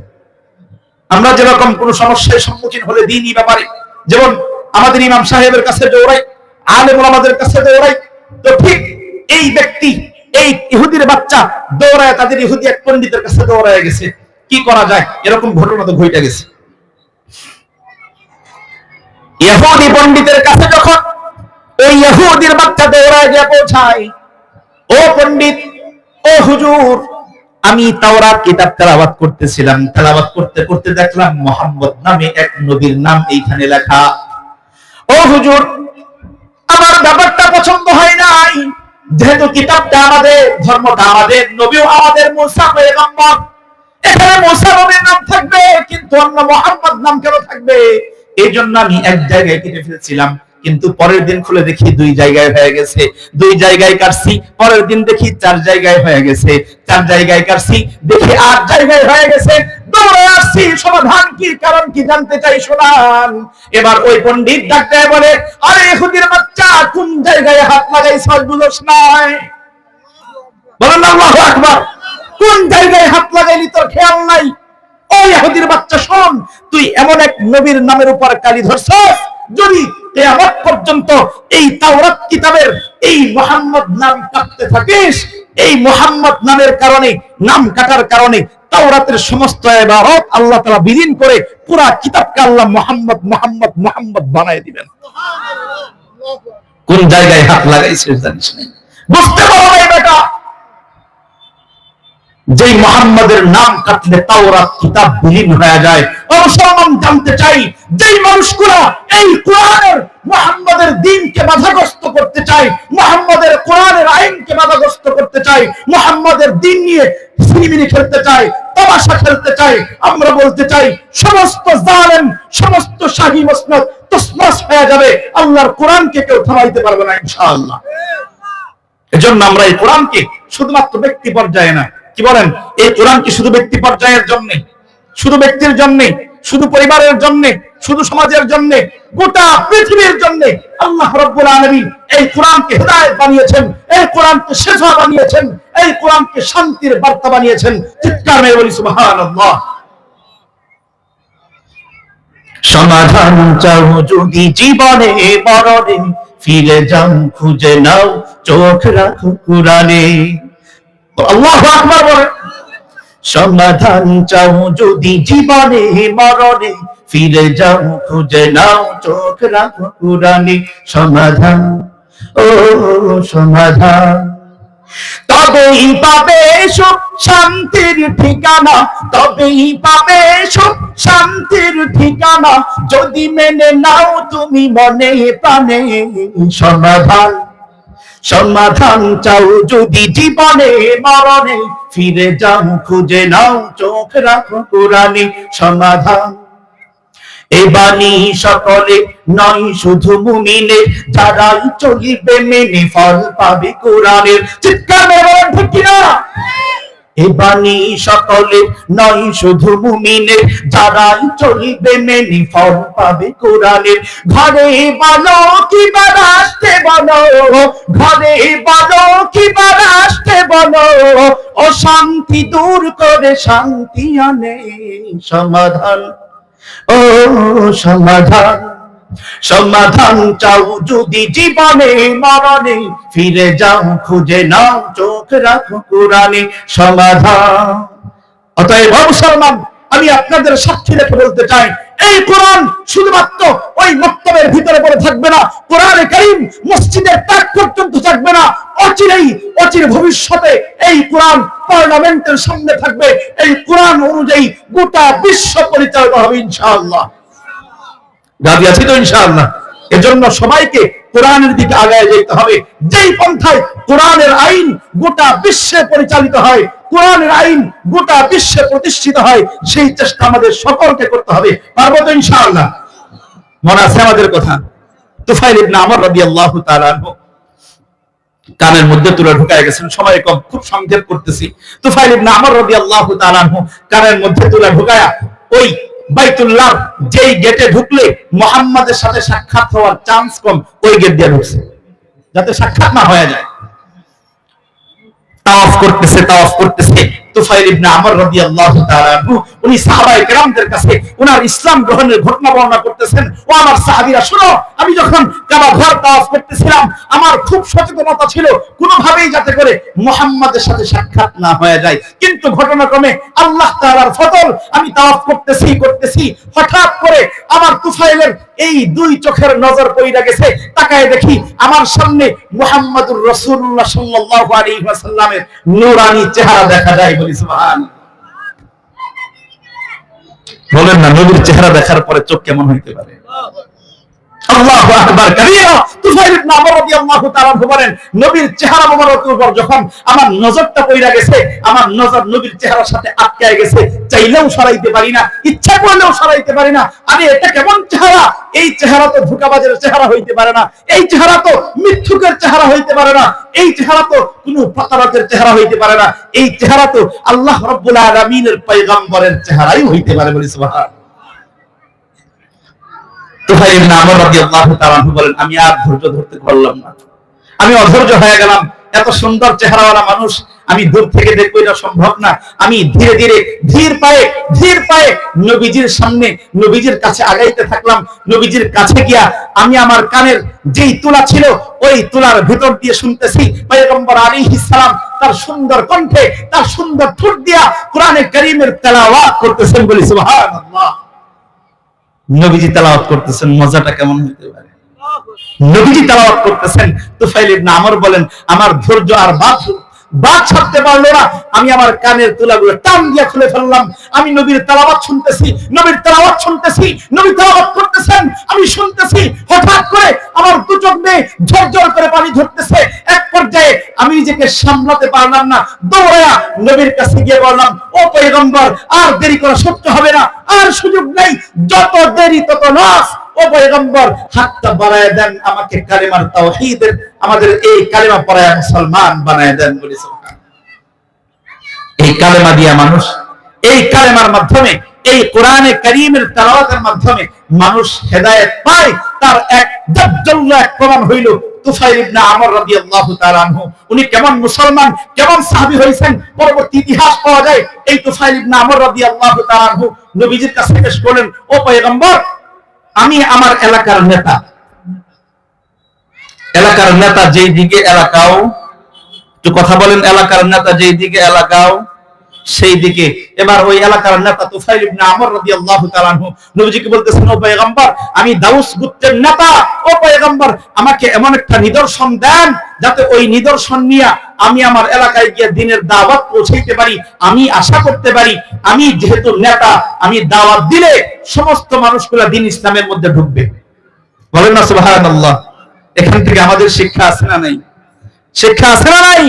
আমরা যেরকম কোন সমস্যার সম্মুখীন হলে দ্বীনি ব্যাপারে যেমন আমাদের ইমাম সাহেবের কাছে দৌড়াই, আলেম ওলামাদের কাছে দৌড়াই, তো ঠিক এই ব্যক্তি, এই ইহুদির বাচ্চা দৌড়ায় তাদের ইহুদি এক পণ্ডিতের কাছে দৌড়ায় গেছে। কি করা যায়? এরকম ঘটনা তো ঘটে গেছে। ইহুদি পণ্ডিতের কাছে যখন ওই ইহুদির বাচ্চা দৌড়ায় গিয়ে পৌঁছায়, ও পণ্ডিত, ও হুজুর, আমি তাওরাত কিতাব তেলাওয়াত করতেছিলাম, তেলাওয়াত করতে করতে দেখলাম মুহাম্মদ নামে এক নবীর নাম এইখানে লেখা। ও হুজুর, আমার ব্যাপারটা পছন্দ হয় নাই। যেহেতু কিতাবটা আমাদের, ধর্মটা আমাদের, নবীও আমাদের, মুসা পয়গম্বর, এখানে মুসা নবীর নাম থাকবে কিন্তু অন্য মুহাম্মদ নাম কেন থাকবে? এই জন্য আমি 1 জায়গায় কেটে ফেলেছিলাম, কিন্তু পরের দিন খুলে দেখি 2 জায়গায় হয়ে গেছে। 2 জায়গায় কাটছি, পরের দিন দেখি 4 জায়গায় হয়ে গেছে। 4 জায়গায় কাটছি, দেখি 8 জায়গায় হয়ে গেছে। দৌড়ে আসছি, সমাধান কি, কারণ কি জানতে চাই, শোনান। এবার ওই পণ্ডিত ডাক্তার বলে, আরে ইহুদির বাচ্চা, কোন জায়গায় হাত লাগাইছ বুঝছ নাই? বলেন আল্লাহু আকবার। কোন জায়গায় হাত লাগাইলি তোর খেয়াল নাই? ও ইহুদির বাচ্চা, শোন, তুই এমন এক নবীর নামের উপর কালি ধরছস, যদি কিয়ামত পর্যন্ত এই তাওরাত কিতাবের এই মুহাম্মদ নাম কাটতে থাকিস, এই মুহাম্মদ নামের কারণে, নাম কাটার কারণে তাওরাতের সমস্ত ইবারত আল্লাহ তাআলা বিলীন করে পুরা কিতাবকে আল্লাহ মুহাম্মদ মুহাম্মদ মুহাম্মদ বানায় দিবেন। কোন জায়গায় হাত লাগাইছিস জানিস না, বুঝতে পারো না বেটা। যেই মুহাম্মাদের নাম কাটলে তাওরাত কিতাব বিলীন হয়ে যায়। মুসলমান জানতে চাই, যেই মানুষগুলো এই কোরআনের মুহাম্মাদের দ্বীনকে বাধাগ্রস্ত করতে চায়, মুহাম্মাদের কোরআনের আইনকে বাধাগ্রস্ত করতে চায়, মুহাম্মাদের দ্বীন নিয়ে সিনেমিনি খেলতে চায়, তামাশা খেলতে চায়, আমরা বলতে চাই সমস্ত জালেম, সমস্ত শাহী মসনদ তসমাস হয়ে যাবে। আল্লাহর কোরআনকে কেউ থামাইতে পারবে না ইনশাআল্লাহ। এজন্য আমরা এই কোরআনকে শুধুমাত্র ব্যক্তি পর্যায়ে না, কি বলেন, এই কোরআন কি শুধু ব্যক্তি পর্যায়ের জন্য, শুধু ব্যক্তির জন্য, শুধু পরিবারের জন্য, শুধু সমাজের জন্য, গোটা পৃথিবীর জন্য আল্লাহ রাব্বুল আলামিন এই কোরআনকে হেদায়েত বানিয়েছেন, এই কোরআনকে শিফা বানিয়েছেন, এই কোরআনকে শান্তির বার্তা বানিয়েছেন। চিৎকার মেরে বলি সুবহানাল্লাহ। সমাধান চাও যদি জীবনে মরণে, ফিরে যাও খুঁজে নাও, চোখ রাখো কোরআনে। আল্লাহু আকবার বলেন। সমাধান চাও যদি জীবনে মরণে, ফিরে যাও খুঁজে নাও, চোখ রাখো কোরআনে। সমাধান, ও সমাধান, তবেই পাবে সুখ শান্তির ঠিকানা, তবেই পাবে সুখ শান্তির ঠিকানা, যদি মেনে নাও তুমি মনে প্রাণে। সমাধান, সমাধান চাও যদি জীবনে মরণে, ফিরে যাও খুঁজে নাও, চোখ রাখো কোরআনে। সমাধান, এ বাণী সকলে নয় শুধু মুমিনের, যারাই চলিবে মেনে ফল পাবে কোরআনের। চিৎকার মেরে বলেন ঠিক কিনা? এ বাণী সকলে নয় শুধু মুমিনের, যারাই চলিবে মেনে ফল পাবে কোরআনের। ঘরে বলো কিবা রাষ্ট্রে বলো, ঘরে বলো কিবা রাষ্ট্রে বলো, অশান্তি দূর করে শান্তি আনে। সমাধান, ও সমাধান, সমাধান চাও যদি জীবনে মরণে, ফিরে যাও খুঁজে নাও, চোখ রাখো কোরআনে। সমাধান। অতএব মুসলমান, আমি আপনাদের সাক্ষী রেখে বলতে চাই, এই কোরআন শুধুমাত্র ওই মক্তবের ভিতরে পড়ে থাকবে না, কোরআনে কারীম মসজিদের তাক পর্যন্ত থাকবে না, অচির ভবিষ্যতে এই কোরআন পার্লামেন্টের সামনে থাকবে। এই কোরআন অনুযায়ী গোটা বিশ্ব পরিচালিত হবে ইনশাআল্লাহ। রাজি আছি তো ইনশাআল্লাহ? এজন্য সবাইকে কোরআনের দিকে আগায় যেতে হবে। যেই পন্থায় কোরআনের আইন গোটা বিশ্বে পরিচালিত হয়, কোরআনের আইন গোটা বিশ্বে প্রতিষ্ঠিত হয়, সেই চেষ্টা আমাদের সকলকে করতে হবে। পারবো তো ইনশাআল্লাহ? মনে আছে আমাদের কথা? তুফাইল ইবনে আমর রাদিয়াল্লাহু তাআলা আনহু কানের মধ্যে তুলে ঢুকায় গেছেন। সময় কম, খুব সংক্ষেপ করতেছি। তুফাইল ইবনে আমর রাদিয়াল্লাহু তাআলা আনহু কানের মধ্যে তুলে ঢুকায়া ওই বাইতুল্লাহ যেই গেটে ঢুকলে মুহাম্মাদের সাথে সাক্ষাৎ হওয়ার চান্স কম, ওই গেট দিয়ে ঢুকছে যাতে সাক্ষাৎ না হয়ে যায়। তাওয়াফ করতেছে তুফাইল ইবনে আমর রাদিয়াল্লাহু তাআলা আনহু, উনি সাহাবায়ে কেরামদের কাছে ওনার ইসলাম গ্রহণের ঘটনা বর্ণনা করতেছেন। ও আমার সাহাবীরা শুনো, আমি যখন কাবা ঘর তাওয়াফ করতেছিলাম, আমার খুব সচেতনতা ছিল কোনোভাবেই যাতে করে মুহাম্মাদের সাথে সাক্ষাৎ না হয়ে যায়। কিন্তু ঘটনাক্রমে আল্লাহ তাআলার ফজল, আমি তাওয়াফ করতেছি, হঠাৎ করে আমার তুফাইলের এই দুই চোখের নজর পড়ে গেছে। তাকায় দেখি আমার সামনে মুহাম্মাদুর রাসূলুল্লাহ সাল্লাল্লাহু আলাইহি ওয়াসাল্লামের নূরানি চেহারা দেখা যায়। বলি সুবহানাল্লাহ। বলেন না, নবীর চেহারা দেখার পরে চোখ কেমন হইতে পারে? আল্লাহু আকবার কাবীরা। তুফাইল ইবনে আমর রাদিয়াল্লাহু তাআলা বলেন, নবীর চেহারা মোবারকের উপর যখন আমার নজরটা পড়ে গেছে, আমার নজর নবীর চেহারার সাথে আটকে গেছে, চাইলেও সরাইতে পারি না, ইচ্ছা করলেও সরাইতে পারি না। আরে এটা কেমন চেহারা? এই চেহারা তো ধোঁকাবাজের চেহারা হইতে পারে না, এই চেহারা তো মিথ্যুকের চেহারা হইতে পারে না, এই চেহারা তো কোনো প্রতারকের চেহারা হইতে পারে না, এই চেহারা তো আল্লাহ রাব্বুল আলামিনের পয়গম্বরের চেহারাই হইতে পারে। বলি সুবহানাল্লাহ। তুফাইল ইবনে আমর রাদিয়াল্লাহু তাআলা আনহু বলেন, আমি আর ধৈর্য ধরতে পারলাম না, আমি অধৈর্য হয়ে গেলাম। এত সুন্দর চেহারাওয়ালা মানুষ আমি দূর থেকে দেখবো, এটা সম্ভব না। আমি ধীর পায়ে নবীজির সামনে, নবীজির কাছে আগাইতে থাকলাম। নবীজির কাছে গিয়া আমি আমার কানের যেই তুলা ছিল, ওই তুলার ভিতর দিয়ে শুনতেছি পয়গম্বর আলাইহিস সালাম তার সুন্দর কণ্ঠে, তার সুন্দর ঠোঁট দিয়া কোরআনে কারীমের তেলাওয়াত করতেছেন। বলি সুবহানাল্লাহ। নবীজি তেলাওয়াত করতেছেন, মজাটা কেমন হতে পারে? নবীজি তেলাওয়াত করতেছেন, তুফাইল ইবনে আমর বলেন, আমার ধৈর্য আর বাদ ছাড়তে পারলো না। আমি আমার কানের তুলাগুলো টান দিয়ে খুলে ফেললাম। আমি নবীর তেলাওয়াত শুনতেছি, নবী তেলাওয়াত করতেছেন, আমি শুনতেছি। হঠাৎ করে আমার দু চোখ দিয়ে ঝরঝর করে পানি ঝরতেছে। এক পর্যায়ে আমি নিজেকে সামলাতে পারলাম না, দৌড়ায়া নবীর কাছে গিয়ে বললাম, ও পয়গম্বর, আর দেরি করা সহ্য হবে না, আর সুযোগ নেই, যত দেরি তত নাশ। ও পয়গম্বর, হাতটা বাড়ায় দেন, আমাকে কালিমার তাওহীদের, আমাদের এই কালিমা পড়ায় মুসলমান বানায় দেন। বলি সুবহানাল্লাহ। এই কালিমা দিয়া মানুষ, এই কালিমার মাধ্যমে, এই কোরআনে কারীমের তেলাওয়াতের মাধ্যমে মানুষ হেদায়েত পায়। তার এক জাজ্জল্য এক প্রমাণ হইল তুফাইল ইবনে আমর রাদিয়াল্লাহু তাআলা আনহু। উনি কেমন মুসলমান, কেমন সাহাবী হয়েছেন, পরবর্তী ইতিহাস পাওয়া যায়। এই তুফাইল ইবনে আমর রাদিয়াল্লাহু তাআলা আনহু নবীজির কাছে এসে বলেন, ও পয়গম্বর, আমি আমার এলাকার নেতা যেই দিকে এলাকাও, একটু কথা বলেন, এলাকার নেতা যেই দিকে এলাকাও সেই দিকে। এবার ওই এলাকার নেতা তুফাইল ইবনে আমর রাদিয়াল্লাহু তাআলা আনহু নবীজিকে বলতেছেন, ও পয়গম্বর, আমি দাউস গোত্রের নেতা, ও পয়গম্বর, আমাকে এমন একটা নিদর্শন দেন যাতে ওই নিদর্শন নিয়ে আমি আমার এলাকায় গিয়ে দ্বীনের দাওয়াত পৌঁছাইতে পারি। আমি আশা করতে পারি, আমি যেহেতু নেতা, আমি দাওয়াত দিলে সমস্ত মানুষগুলো দ্বীন ইসলামের মধ্যে ঢুকবে। বলেন না সুবহানাল্লাহ। এখান থেকে আমাদের শিক্ষা আছে না নাই? শিক্ষা আছে না নাই?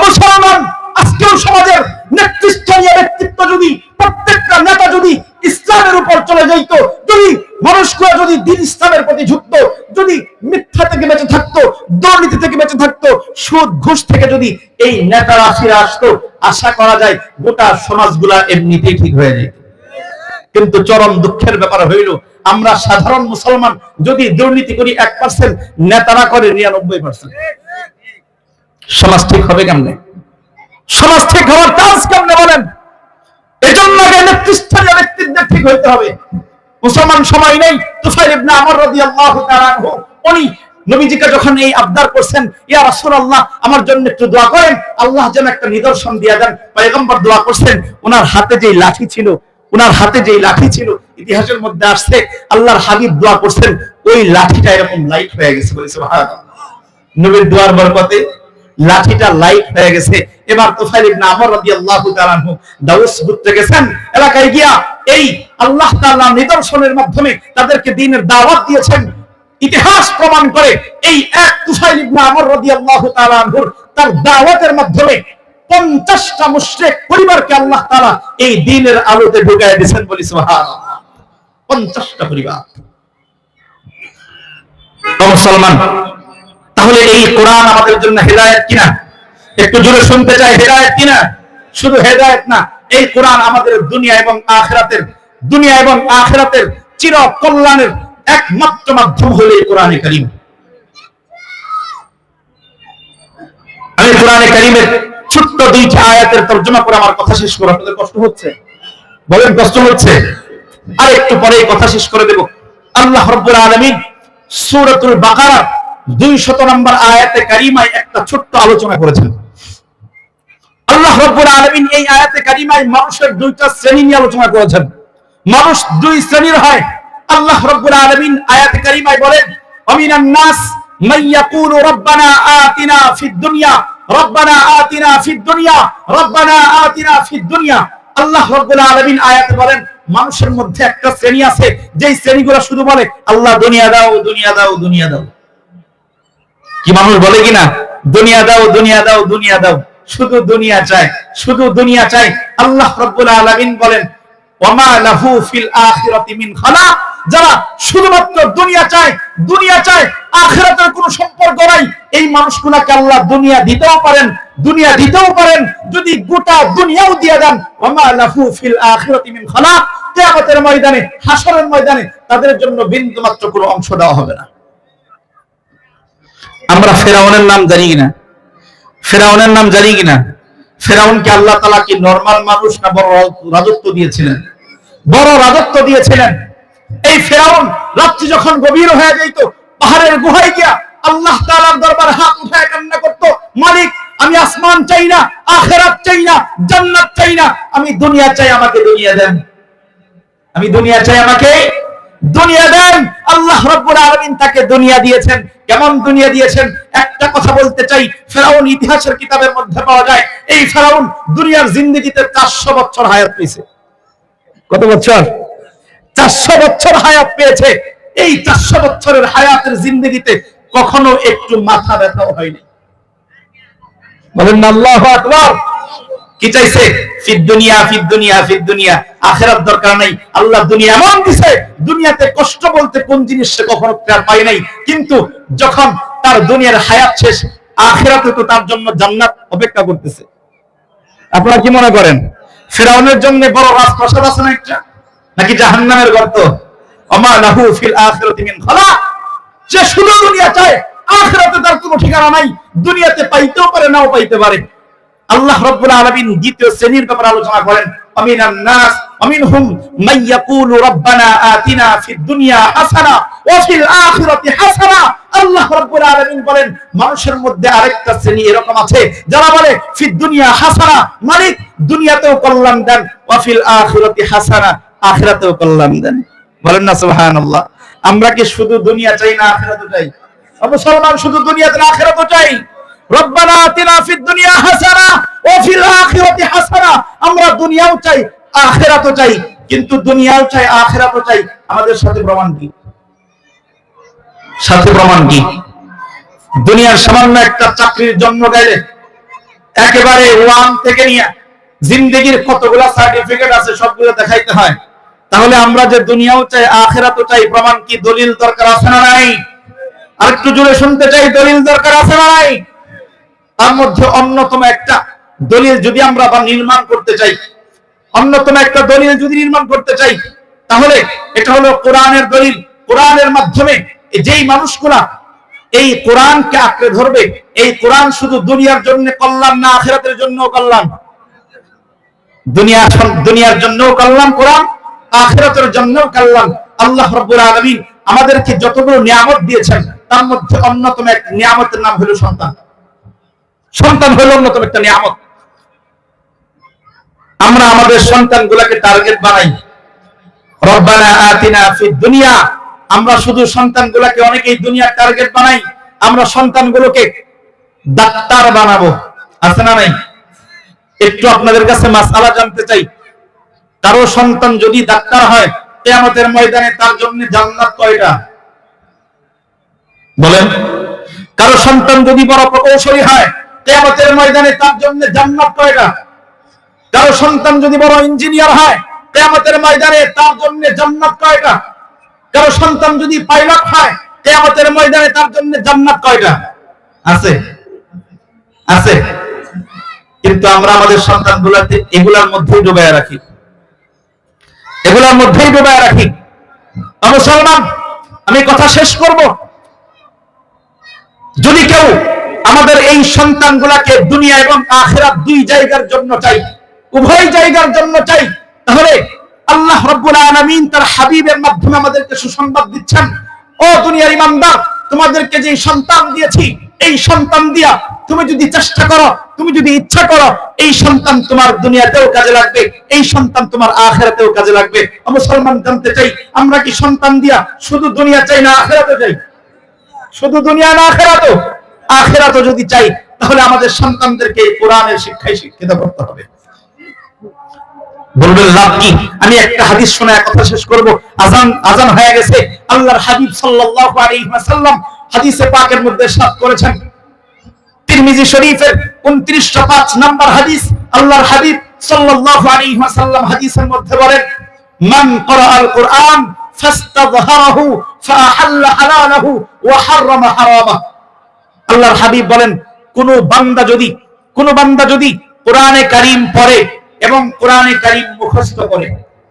মুসলমান, আজকেও সমাজের নেতৃস্থানীয় ব্যক্তিত্ব যদি, প্রত্যেকটা নেতা যদি ইসলামের উপর চলে যাইতো, যদি মানুষগুলো যদি দ্বীন ইসলামের প্রতি ঝুঁকতো, যদি মিথ্যা থেকে বেঁচে থাকতো, দুর্নীতি থেকে বেঁচে থাকতো, সুদ ঘুষ থেকে যদি এই নেতারা ফিরে আসতো, আশা করা যায় গোটা সমাজগুলা এমনিতেই ঠিক হয়ে যেত। কিন্তু চরম দুঃখের ব্যাপার হইল, আমরা সাধারণ মুসলমান যদি দুর্নীতি করি 1%, নেতারা করে 99%। সমাজ ঠিক হবে কেমনে? সমাজ ঠিক হওয়ার চান্স কেমনে বলেন? এজন্য নেতৃস্থানীয় ব্যক্তিদের ঠিক হইতে হবে। মুসলমান সময় নেই। তুফাইল ইবনে আমর রাদিয়াল্লাহু তাআলা আনহু উনি নবীজিকে যখন এই আবদার করছেন, ইয়া রাসূলুল্লাহ, আমার জন্য একটু দোয়া করেন, আল্লাহ যেন একটা নিদর্শন দিয়ে দেন। পয়গম্বর দোয়া করছেন, ওনার হাতে যে লাঠি ছিল, উনার হাতে যে লাঠি ছিল, ইতিহাসের মধ্যে আসছে আল্লাহর হাবিব দোয়া করছেন, ওই লাঠিটা এরকম লাইট হয়ে গেছে। বলি সুবহানাল্লাহ। নবীর দোয়ার বরকতে লাঠিটা লাইট হয়ে গেছে। এবার তুফাইল ইবনে আমর রাদিয়াল্লাহু তাআলা আনহু দাউস ঘুরতে গেছেন, এলাকায় গিয়া এই আল্লাহ তাআলা নিদর্শনের মাধ্যমে তাদেরকে দ্বীনের দাওয়াত দিয়েছেন। ইতিহাস প্রমাণ করে এই এক তুফাইল ইবনে আমর রাদিয়াল্লাহু তাআলা আনহুর তার দাওয়াতের মাধ্যমে 50টা মুশরিক পরিবারকে আল্লাহ তাআলা এই দ্বীনের আলোতে ঢুকায় দিয়েছেন। বলি সুবহানাল্লাহ। 50টা পরিবার। মুসলমান, তাহলে এই কোরআন আমাদের জন্য হেদায়েত কিনা? একটু জোরে শুনতে চাই, হেদায়েত কিনা? শুধু হেদায়েত না, এই কোরআন আমাদের দুনিয়া এবং আখিরাতের চির কল্যাণের একমাত্র মাধ্যম হলো এই কোরআনে কারীম। আমি কোরআনে কারীমের ছোট্ট দুইটা আয়াতের তরজমা করে আমার কথা শেষ করব। আপনাদের কষ্ট হচ্ছে? বলেন কষ্ট হচ্ছে? আর একটু পরে কথা শেষ করে দেব। আল্লাহ রাব্বুল আলামিন সূরাতুল বাকারা 200 নম্বর আয়াতে কারিমায় একটা ছোট্ট আলোচনা করেছেন। আল্লাহ রাব্বুল আলামিন এই আয়াতে কারিমায় মানুষের দুইটা শ্রেণী নিয়ে আলোচনা করেছেন। মানুষ দুই শ্রেণীর হয়। আল্লাহ রাব্বুল আলামিন আয়াতে কারিমায় বলেন, আমিনান নাস মান ইয়াকুলু রাব্বানা আতিনা ফিদ দুনিয়া রাব্বানা আতিনা ফিদ দুনিয়া রাব্বানা আতিনা ফিদ দুনিয়া। আল্লাহ রাব্বুল আলামিন আয়াতে বলেন, মানুষের মধ্যে একটা শ্রেণী আছে যেই শ্রেণীগুলো শুধু বলে আল্লাহ দুনিয়া দাও, দুনিয়া দাও, দুনিয়া দাও। কি মানুষ বলে কিনা? দুনিয়া দাও, দুনিয়া দাও, দুনিয়া দাও। শুধু দুনিয়া চায়, শুধু দুনিয়া চায়। আল্লাহ রাব্বুল আলামিন বলেন, ওয়ামা লাহু ফিল আখিরাতি মিন খালাক। যারা শুধুমাত্র দুনিয়া চায়, দুনিয়া চায়, আখিরাতের কোনো সম্পর্ক নাই, এই মানুষগুলোকে আল্লাহ দুনিয়া দিতেও পারেন, দুনিয়া দিতেও পারেন। যদি গোটা দুনিয়াও দিয়ে দেন, ওয়ামা লাহু ফিল আখিরাতি মিন খালাক, কিয়ামতের ময়দানে, হাসরের ময়দানে তাদের জন্য বিন্দুমাত্র কোনো অংশ দেওয়া হবে না। আমরা ফেরাউনের নাম জানি কিনা? ফেরাউনের নাম জানি কিনা? ফেরাউনকে আল্লাহ তাআলা কি নরমাল মানুষ না বড় রাজত্ব দিয়েছিলেন? বড় রাজত্ব দিয়েছিলেন। এই ফেরাউন রাত্রি যখন গভীর হয়ে যেত, পাহাড়ের গুহায় গিয়া আল্লাহ তাআলার দরবারে হাত উঠায় কান্না করত, মালিক আমি আসমান চাই না, আখিরাত চাই না, জান্নাত চাই না, আমি দুনিয়া চাই, আমাকে দুনিয়া দেন। আমি দুনিয়া চাই, আমাকে দুনিয়া দেন। আল্লাহ রাব্বুল আলামিন তাকে দুনিয়া দিয়েছেন। কেমন দুনিয়া দিয়েছেন? একটা কথা বলতে চাই, ফেরাউন ইতিহাসের কিতাবের মধ্যে পাওয়া যায়, এই ফেরাউন দুনিয়ার জিন্দেগিতে 400 বছর হায়াত পেয়েছে। কত বছর? 400 বছর হায়াত পেয়েছে। এই 400 বছরের হায়াতের জিন্দেগিতে কখনো একটু মাথা ব্যথাও হয়নি। বলেন না আল্লাহু আকবার। কি চাইছে? ফিদ দুনিয়া, ফিদ দুনিয়া, ফিদ দুনিয়া। আখিরাত দরকার নাই। আল্লাহ দুনিয়া এমন দিছে, দুনিয়াতে কষ্ট বলতে কোন জিনিস সে কখনো পায় নাই। কিন্তু যখন তার দুনিয়ার হায়াত শেষ, আখিরাতে তো তার জন্য জান্নাত অপেক্ষা করতেছে। আপনারা কি মনে করেন ফিরআউনের জন্য বড় রাজপ্রাসাদ আছে না একটা, নাকি জাহান্নামের গর্ত? ওমা লাহু ফিল আখিরাতি মিন খালাক। যে শুধু দুনিয়া চায়, আখিরাতে তার কোনো ঠিকানা নাই। দুনিয়াতে পাইতেও পারে, নাও পাইতে পারে। আল্লাহ রাব্বুল আলামিন দ্বিতীয় শ্রেণীর ব্যাপারে আলোচনা করেন, আমিনান নাস আমিনহুম মান ইয়াকুলু রাব্বানা আতিনা ফিদ দুনিয়া হাসানা ওয়া ফিল আখিরাতি হাসানা। আল্লাহ রাব্বুল আলামিন বলেন, মানুষের মধ্যে আরেকটা শ্রেণী এরকম আছে যারা বলে ফিদ দুনিয়া হাসানা, মালিক দুনিয়াতেও কল্যাণ দেন, ওয়া ফিল আখিরাতি হাসানা, আখিরাতেও কল্যাণ দেন। বলেন না সুবহানাল্লাহ। আমরা কি শুধু দুনিয়া চাই না আখিরাতও চাই? মুসলমান শুধু দুনিয়াতে না আখিরাতও চাই। রব্বানা আতিনা ফিদ দুনিয়া হাসানা ওয়া ফিল আখিরাতি হাসানা। আমরা দুনিয়াও চাই, আখিরাতও চাই, কিন্তু দুনিয়াও চাই, আখিরাতও চাই। আমাদের সাথে প্রমাণ কি? সাথে প্রমাণ কি? দুনিয়ার সামান্য একটা চাকরির জন্য গেলে একেবারে ওয়ান থেকে নিয়ে জিন্দেগির কতগুলা সার্টিফিকেট আছে সবগুলো দেখাইতে হয়। তাহলে আমরা যে দুনিয়াও চাই, আখিরাতও চাই, প্রমাণ কি? দলিল দরকার আছে না নাই? আরেকটু জোরে শুনতে চাই, দলিল দরকার আছে না নাই? তার মধ্যে অন্যতম একটা দলিল যদি আমরা নির্মাণ করতে চাই, অন্যতম একটা দলিল যদি নির্মাণ করতে চাই, তাহলে এটা হলো কোরআনের দলিল। কোরআনের মাধ্যমে যেই মানুষগুলা এই কোরআনকে আঁকড়ে ধরবে, এই কোরআন শুধু দুনিয়ার জন্য কল্যাণ না, আখিরাতের জন্যও কল্যাণ। দুনিয়ার জন্যও কল্যাণ কোরআন, আখিরাতের জন্যও কল্যাণ। আল্লাহ রাব্বুল আলামিন আমাদেরকে যতগুলো নিয়ামত দিয়েছেন, তার মধ্যে অন্যতম এক নিয়ামতের নাম হলো সন্তান। সন্তান হলো অন্যতম একটা নিয়ামত। আমরা আমাদের সন্তানগুলোকে টার্গেট বানাই, রব্বানা আতিনা ফিদ দুনিয়া, আমরা শুধু সন্তানগুলোকে অনেকেই দুনিয়ার টার্গেট বানাই, আমরা সন্তানগুলোকে ডাক্তার বানাবো, আছে না নাই? একটু আপনাদের কাছে মাসআলা জানতে চাই, কারো সন্তান যদি ডাক্তার হয় কিয়ামতের ময়দানে তার জন্য জান্নাত কয়টা? বলেন। কারো সন্তান যদি বড় প্রকৌশলী হয় কিয়ামতের ময়দানে তার জন্য জান্নাত কয়টা? কারো সন্তান যদি বড় ইঞ্জিনিয়ার হয় কিয়ামতের ময়দানে তার জন্য জান্নাত কয়টা? কারো সন্তান যদি পাইলট হয় কিয়ামতের ময়দানে তার জন্য জান্নাত কয়টা? আছে? আছে। কিন্তু আমরা আমাদের সন্তানগুলোকে এগুলোর মধ্যেই ডুবাইয়া রাখি, এগুলোর মধ্যেই ডুবাইয়া রাখি। মুসলমান, আমি কথা শেষ করব। যদি কেউ আমাদের এই সন্তানগুলোকে দুনিয়া এবং আখিরাত দুই জায়গার জন্য চাই, উভয় জায়গার জন্য চাই, তাহলে আল্লাহ রাব্বুল আলামিন তার হাবিবের মাধ্যমে আমাদেরকে সুসংবাদ দিচ্ছেন, ও দুনিয়ার ইমানদার, তোমাদেরকে যে সন্তান দিয়েছি, এই সন্তান দিয়া তুমি যদি চেষ্টা করো, তুমি যদি ইচ্ছা করো, এই সন্তান তোমার দুনিয়াতেও কাজে লাগবে, এই সন্তান তোমার আখিরাতেও কাজে লাগবে। মুসলমান, জানতে চাই, আমরা কি সন্তান দিয়া শুধু দুনিয়া চাই না আখিরাতে চাই? শুধু দুনিয়া না আখিরাতও? আখিরাতও যদি চাই, তাহলে আমাদের সন্তানদেরকে কোরআনের শিক্ষায় শিক্ষিত করতে হবে। বলবেন লাভ কি? আমি একটা হাদিস শোনায় কথা শেষ করব। আজান হয়ে গেছে। আল্লাহর হাবিব সাল্লাল্লাহু আলাইহি ওয়াসাল্লাম হাদিসে পাকের মধ্যে ইরশাদ করেছেন, তিরমিজি শরীফের 2905 নম্বর হাদিস, আল্লাহর হাবিব সাল্লাল্লাহু আলাইহি ওয়াসাল্লাম হাদিসের মধ্যে বলেন, মান ক্বারাআল কুরআন ফাস্তাযহারাহু ফাআহাল্লা হালালাহু ওয়া হারামা হারামাহু। আল্লাহর হাবিব বলেন, কোন বান্দা যদি কোরআনে কারীম পড়ে এবং কোরআনে কারীম মুখস্থ করে,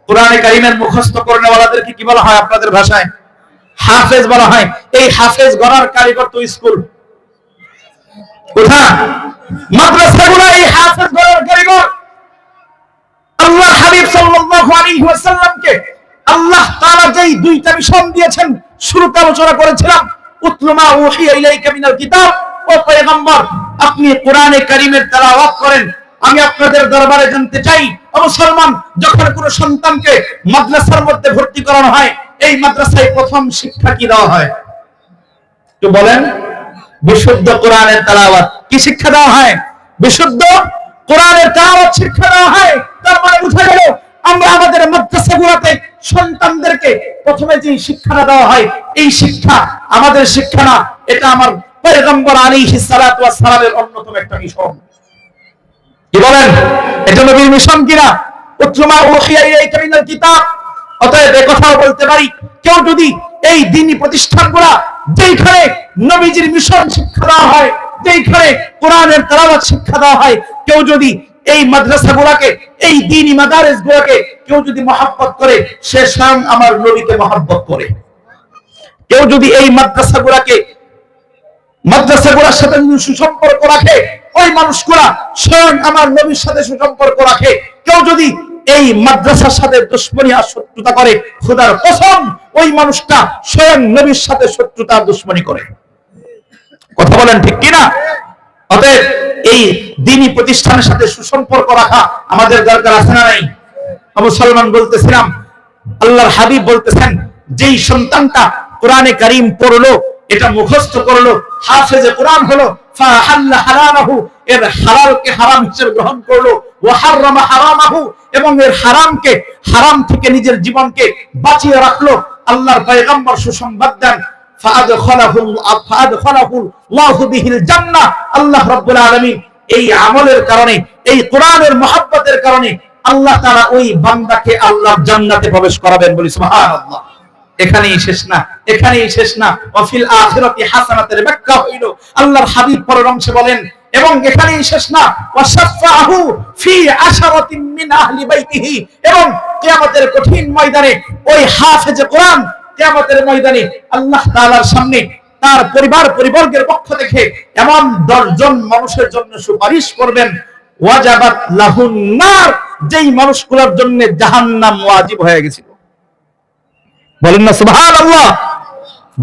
কোরআনে কারীমের মুখস্থ করেনওয়ালাদেরকে কি বলা হয় আপনাদের ভাষায়? হাফেজ বলা হয়। এই হাফেজ গড়ার কারিগর তো স্কুল, কোথা? মাদ্রাসাগুলো এই হাফেজ গড়ার কারিগর। আল্লাহর হাবিব সাল্লাল্লাহু আলাইহি ওয়াসাল্লামকে আল্লাহ তাআলা যেই দুইটা মিশন দিয়েছেন, শুরুতে আলোচনা করেছিলাম, উতলুমা উহিয়া ইলাইকা মিনাল কিতাব, ও পয়গম্বর, আপনি কোরআনে কারীমের তেলাওয়াত করেন। আমি আপনাদের দরবারে জানতে চাই, মুসলমান, যখন কোন সন্তানকে মাদ্রাসার মধ্যে ভর্তি করানো হয়, এই মাদ্রাসায় প্রথম শিক্ষা কি দেওয়া হয়? একটু বলেন। বিশুদ্ধ কোরআনের তেলাওয়াত। কি শিক্ষা দেওয়া হয়? বিশুদ্ধ কোরআনের তেলাওয়াত শিক্ষা দেওয়া হয়। তার মানে বুঝা গেল, আমরা আমাদের মাদ্রাসাগুলোতে সন্তানদেরকে প্রথমে যে শিক্ষাটা দেওয়া হয়, এই শিক্ষা আমাদের শিক্ষা না, এটা আমার পয়গম্বর আলাইহিস সালাতু ওয়াস সালামের অন্যতম একটা মিশন। কি বলেন? এটা নবীর মিশন কিনা? উতলুমা উহিয়া ইলাইকা মিনাল কিতাব। অতএব এই কথাও বলতে পারি, কেউ যদি এই দ্বীনি প্রতিষ্ঠানগুলো যেখানে নবীজির মিশন শিক্ষা দেওয়া হয়, যেখানে কোরআনের তেলাওয়াত শিক্ষা দেওয়া হয়, কেউ যদি এই মাদ্রাসাগুলোকে, এই দ্বীনি মাদারিসগুলোকে কেউ যদি মহব্বত করে, সে স্বয়ং আমার নবীকে মহব্বত করে। কেউ যদি এই মাদ্রাসাগুলোর সাথে যদি সুসম্পর্ক রাখে, ওই মানুষগুলা স্বয়ং আমার নবীর সাথে সুসম্পর্ক রাখে। কেউ যদি এই মাদ্রাসার সাথে দুশমনী আর শত্রুতা করে, খোদার কসম, ওই মানুষটা স্বয়ং নবীর সাথে শত্রুতা আর দুশমনী করে। কথা বলেন ঠিক কিনা? অতএব এই দ্বীনি প্রতিষ্ঠানের সাথে সুসম্পর্ক রাখা আমাদের দরকার আছে না নাই? মুসলমান, বলতেছিলাম, আল্লাহর হাবিব বলতেছেন, যেই সন্তানটা কোরআনে কারীম পড়লো, এটা মুখস্থ করলো, হাফেজে কোরআন হলো, ফাহাল্লা হালালাহু, এর হালালকে হারাম হিসেবে গ্রহণ করলো, ওয়া হারামা হারামাহু, এবং এর হারাম থেকে নিজের জীবনকে বাঁচিয়ে রাখলো, আল্লাহর পয়গম্বর সুসংবাদ দেন, ফাআদখালাহু আল্লাহু বিহিল জান্নাহ। আল্লাহ রাব্বুল আলামিন এই আমলের কারণে, এই কোরআনের মহব্বতের কারণে আল্লাহ তাআলা ওই বান্দাকে আল্লাহর জান্নাতে প্রবেশ করাবেন। বলি সুবহানাল্লাহ। এখানেই শেষ না, এখানেই শেষ না। ওয়াফিল আখিরাতি হাসানাতের ব্যাখ্যা হইল, আল্লাহর হাবিব পরের অংশে বলেন, এবং এখানেই শেষ না, ওয়াশাফাহু ফি আশারাতিন মিন আহলি বাইতিহি, এবং কিয়ামতের কঠিন ময়দানে ওই হাফেজে কোরআন কিয়ামতের ময়দানে আল্লাহ তাআলার সামনে তার পরিবর্গের পক্ষ থেকে এমন 10 জন মানুষের জন্য সুপারিশ করবেন, ওয়াজাবাত লাহুন নার, যেই মানুষগুলোর জন্য জাহান্নাম ওয়াজিব হয়ে গেছিল। বলেন না সুবহানাল্লাহ।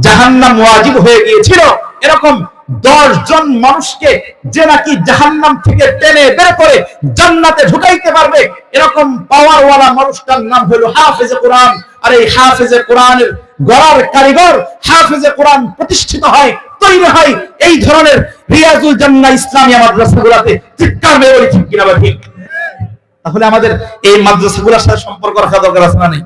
জাহান্নাম ওয়াজিব হয়ে গিয়েছিল, এরকম 10 জন মানুষকে যে নাকি জাহান্নাম থেকে টেনে বের করে জান্নাতে ঢুকাইতে পারবে, এরকম পাওয়ারওয়ালা মানুষটার নাম হলো হাফেজে কোরআন। আর এই হাফেজে কোরআনের গড়ার কারিগর, হাফেজে কোরআন প্রতিষ্ঠিত হয়, তৈরি হয় এই ধরনের রিয়াজুল জান্নাহ ইসলামিয়া মাদ্রাসাগুলোতে। চিৎকার মেরে বলি ঠিক কিনা ঠিক? তাহলে আমাদের এই মাদ্রাসাগুলোর সাথে সম্পর্ক রাখা দরকার আছে না নেই?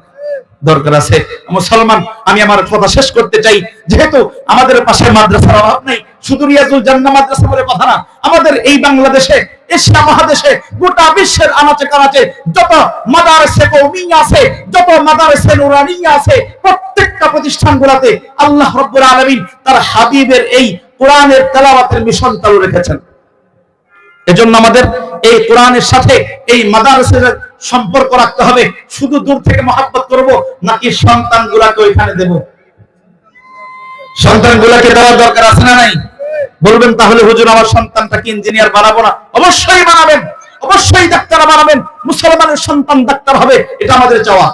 দরকার আছে। মুসলমান, আমি আমার কথা শেষ করতে চাই। যেহেতু আমাদের পাশে মাদ্রাসার অভাব নেই, শুধু রিয়াজুল জান্নাহ মাদ্রাসা বলে কথা না, আমাদের এই বাংলাদেশে, এশিয়া মহাদেশে, গোটা বিশ্বের আনাচে কানাচে যত মাদারসে কওমিয়া আছে, যত মাদারসে নুরানিয়া আছে, প্রত্যেকটা প্রতিষ্ঠানগুলোতে আল্লাহ রাব্বুল আলামিন তার হাবিবের এই কোরআনের তেলাওয়াতের মিশন চালু রেখেছেন। এজন্য আমাদের এই কোরআনের সাথে এই মাদ্রাসার সম্পর্ক রাখতে হবে। শুধু দূর থেকে মহব্বত করব নাকি সন্তানগুলোকে ওইখানে দেব? সন্তানগুলোকে দেওয়ার দরকার আছে না নাই? বলবেন তাহলে হুজুর আমার সন্তানটাকে ইঞ্জিনিয়ার বানাবো না? অবশ্যই বানাবেন, অবশ্যই ডাক্তার বানাবেন। মুসলমানের সন্তান ডাক্তার হবে, এটা আমাদের চাওয়া।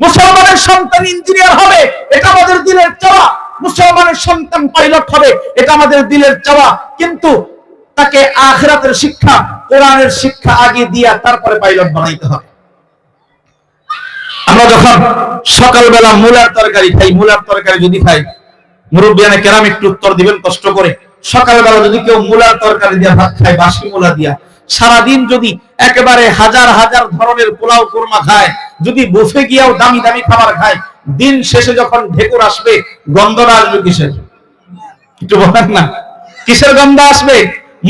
মুসলমানের সন্তান ইঞ্জিনিয়ার হবে, এটা আমাদের দিলের চাওয়া। মুসলমানের সন্তান পাইলট হবে, এটা আমাদের দিলের চাওয়া। কিন্তু তাকে আখিরাতের শিক্ষা, কোরআনের শিক্ষা আগে দিয়া তারপরে পাইলট বানাইতে হবে। আমরা যখন সকালবেলা মূলার তরকারি খাই, মূলার তরকারি যদি খাই, মুরব্বিয়ানে কেরাম একটু উত্তর দিবেন কষ্ট করে। সকালবেলা যদি কেউ মূলার তরকারি দিয়া ভাত খায়, বাসি মূলা দিয়া, সারাদিন যদি একেবারে হাজার হাজার ধরনের পোলাও কুরমা খায়, যদি বুফে গিয়েও দামি দামি খাবার খায়, দিন শেষে যখন ঢেকুর আসবে, গন্ধটা আসবে কিসের? একটু বলেন না, কিসের গন্ধ আসবে?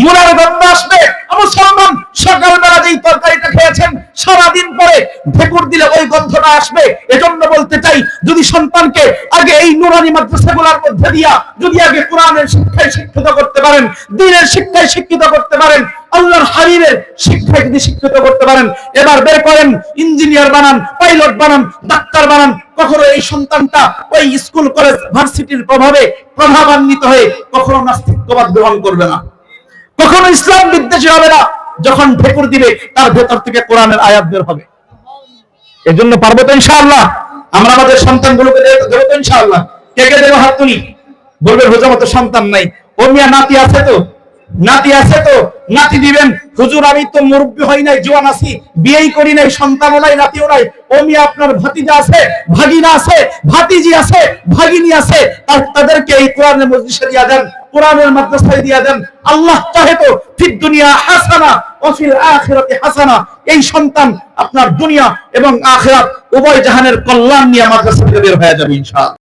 মূলার গন্ধ আসবে। মুসলমান সকালবেলা যেই তরকারিটা খেয়েছেন, সারাদিন পরে ঢেকুর দিলে ওই গন্ধটা আসবে। এজন্য বলতে চাই, যদি সন্তানকে আগে এই নুরানি মাদ্রাসাগুলোর মধ্যে দিয়া যদি আগে কোরআনের শিক্ষায় শিক্ষিত করতে পারেন, দ্বীনের শিক্ষায় শিক্ষিত করতে পারেন, আল্লাহর হাবিবের শিক্ষায় যদি শিক্ষিত করতে পারেন, এবার বের করেন, ইঞ্জিনিয়ার বানান, পাইলট বানান, ডাক্তার বানান। কখনো এই সন্তানটা ওই স্কুল কলেজ ভার্সিটির প্রভাবান্বিত হয়ে কখনো নাস্তিকবাদ গ্রহণ করবে না, কখনো ইসলাম বিদ্বেষী হবে না। যখন ঢেকুর দিবে তার ভেতর থেকে কোরআনের আয়াত বের হবে। এজন্য পারবো তো ইনশাআল্লাহ? আমরা আমাদের সন্তানগুলোকে দেবো তো ইনশাআল্লাহ? কে কে দেবো হাত তুলি? বলবে হুজুর মতো সন্তান নাই। ও মিয়া নাতি আছে তো, নাতি আছে তো, নাতি দিবেন। হুজুর আমি তো মুরব্বি হই নাই, জওয়ান আছি, বিয়েই করি নাই, সন্তানও নাই, নাতিও নাই। ও মিয়া আপনার ভাতিজা আছে, ভাগিনা আছে, ভাতিজি আছে, ভাগিনী আছে, তাদেরকে এই কোরআনের মজলিসে দিয়া দেন, কোরআনের মাদ্রাসায় দিয়া দেন। আল্লাহ চাহে তো ফিদ দুনিয়া হাসানা ওয়া ফিল আখিরাতি হাসানা, এই সন্তান আপনার দুনিয়া এবং আখিরাত উভয় জাহানের কল্যাণ নিয়ে মাদ্রাসা থেকে বের হয়ে যাবে ইনশাআল্লাহ।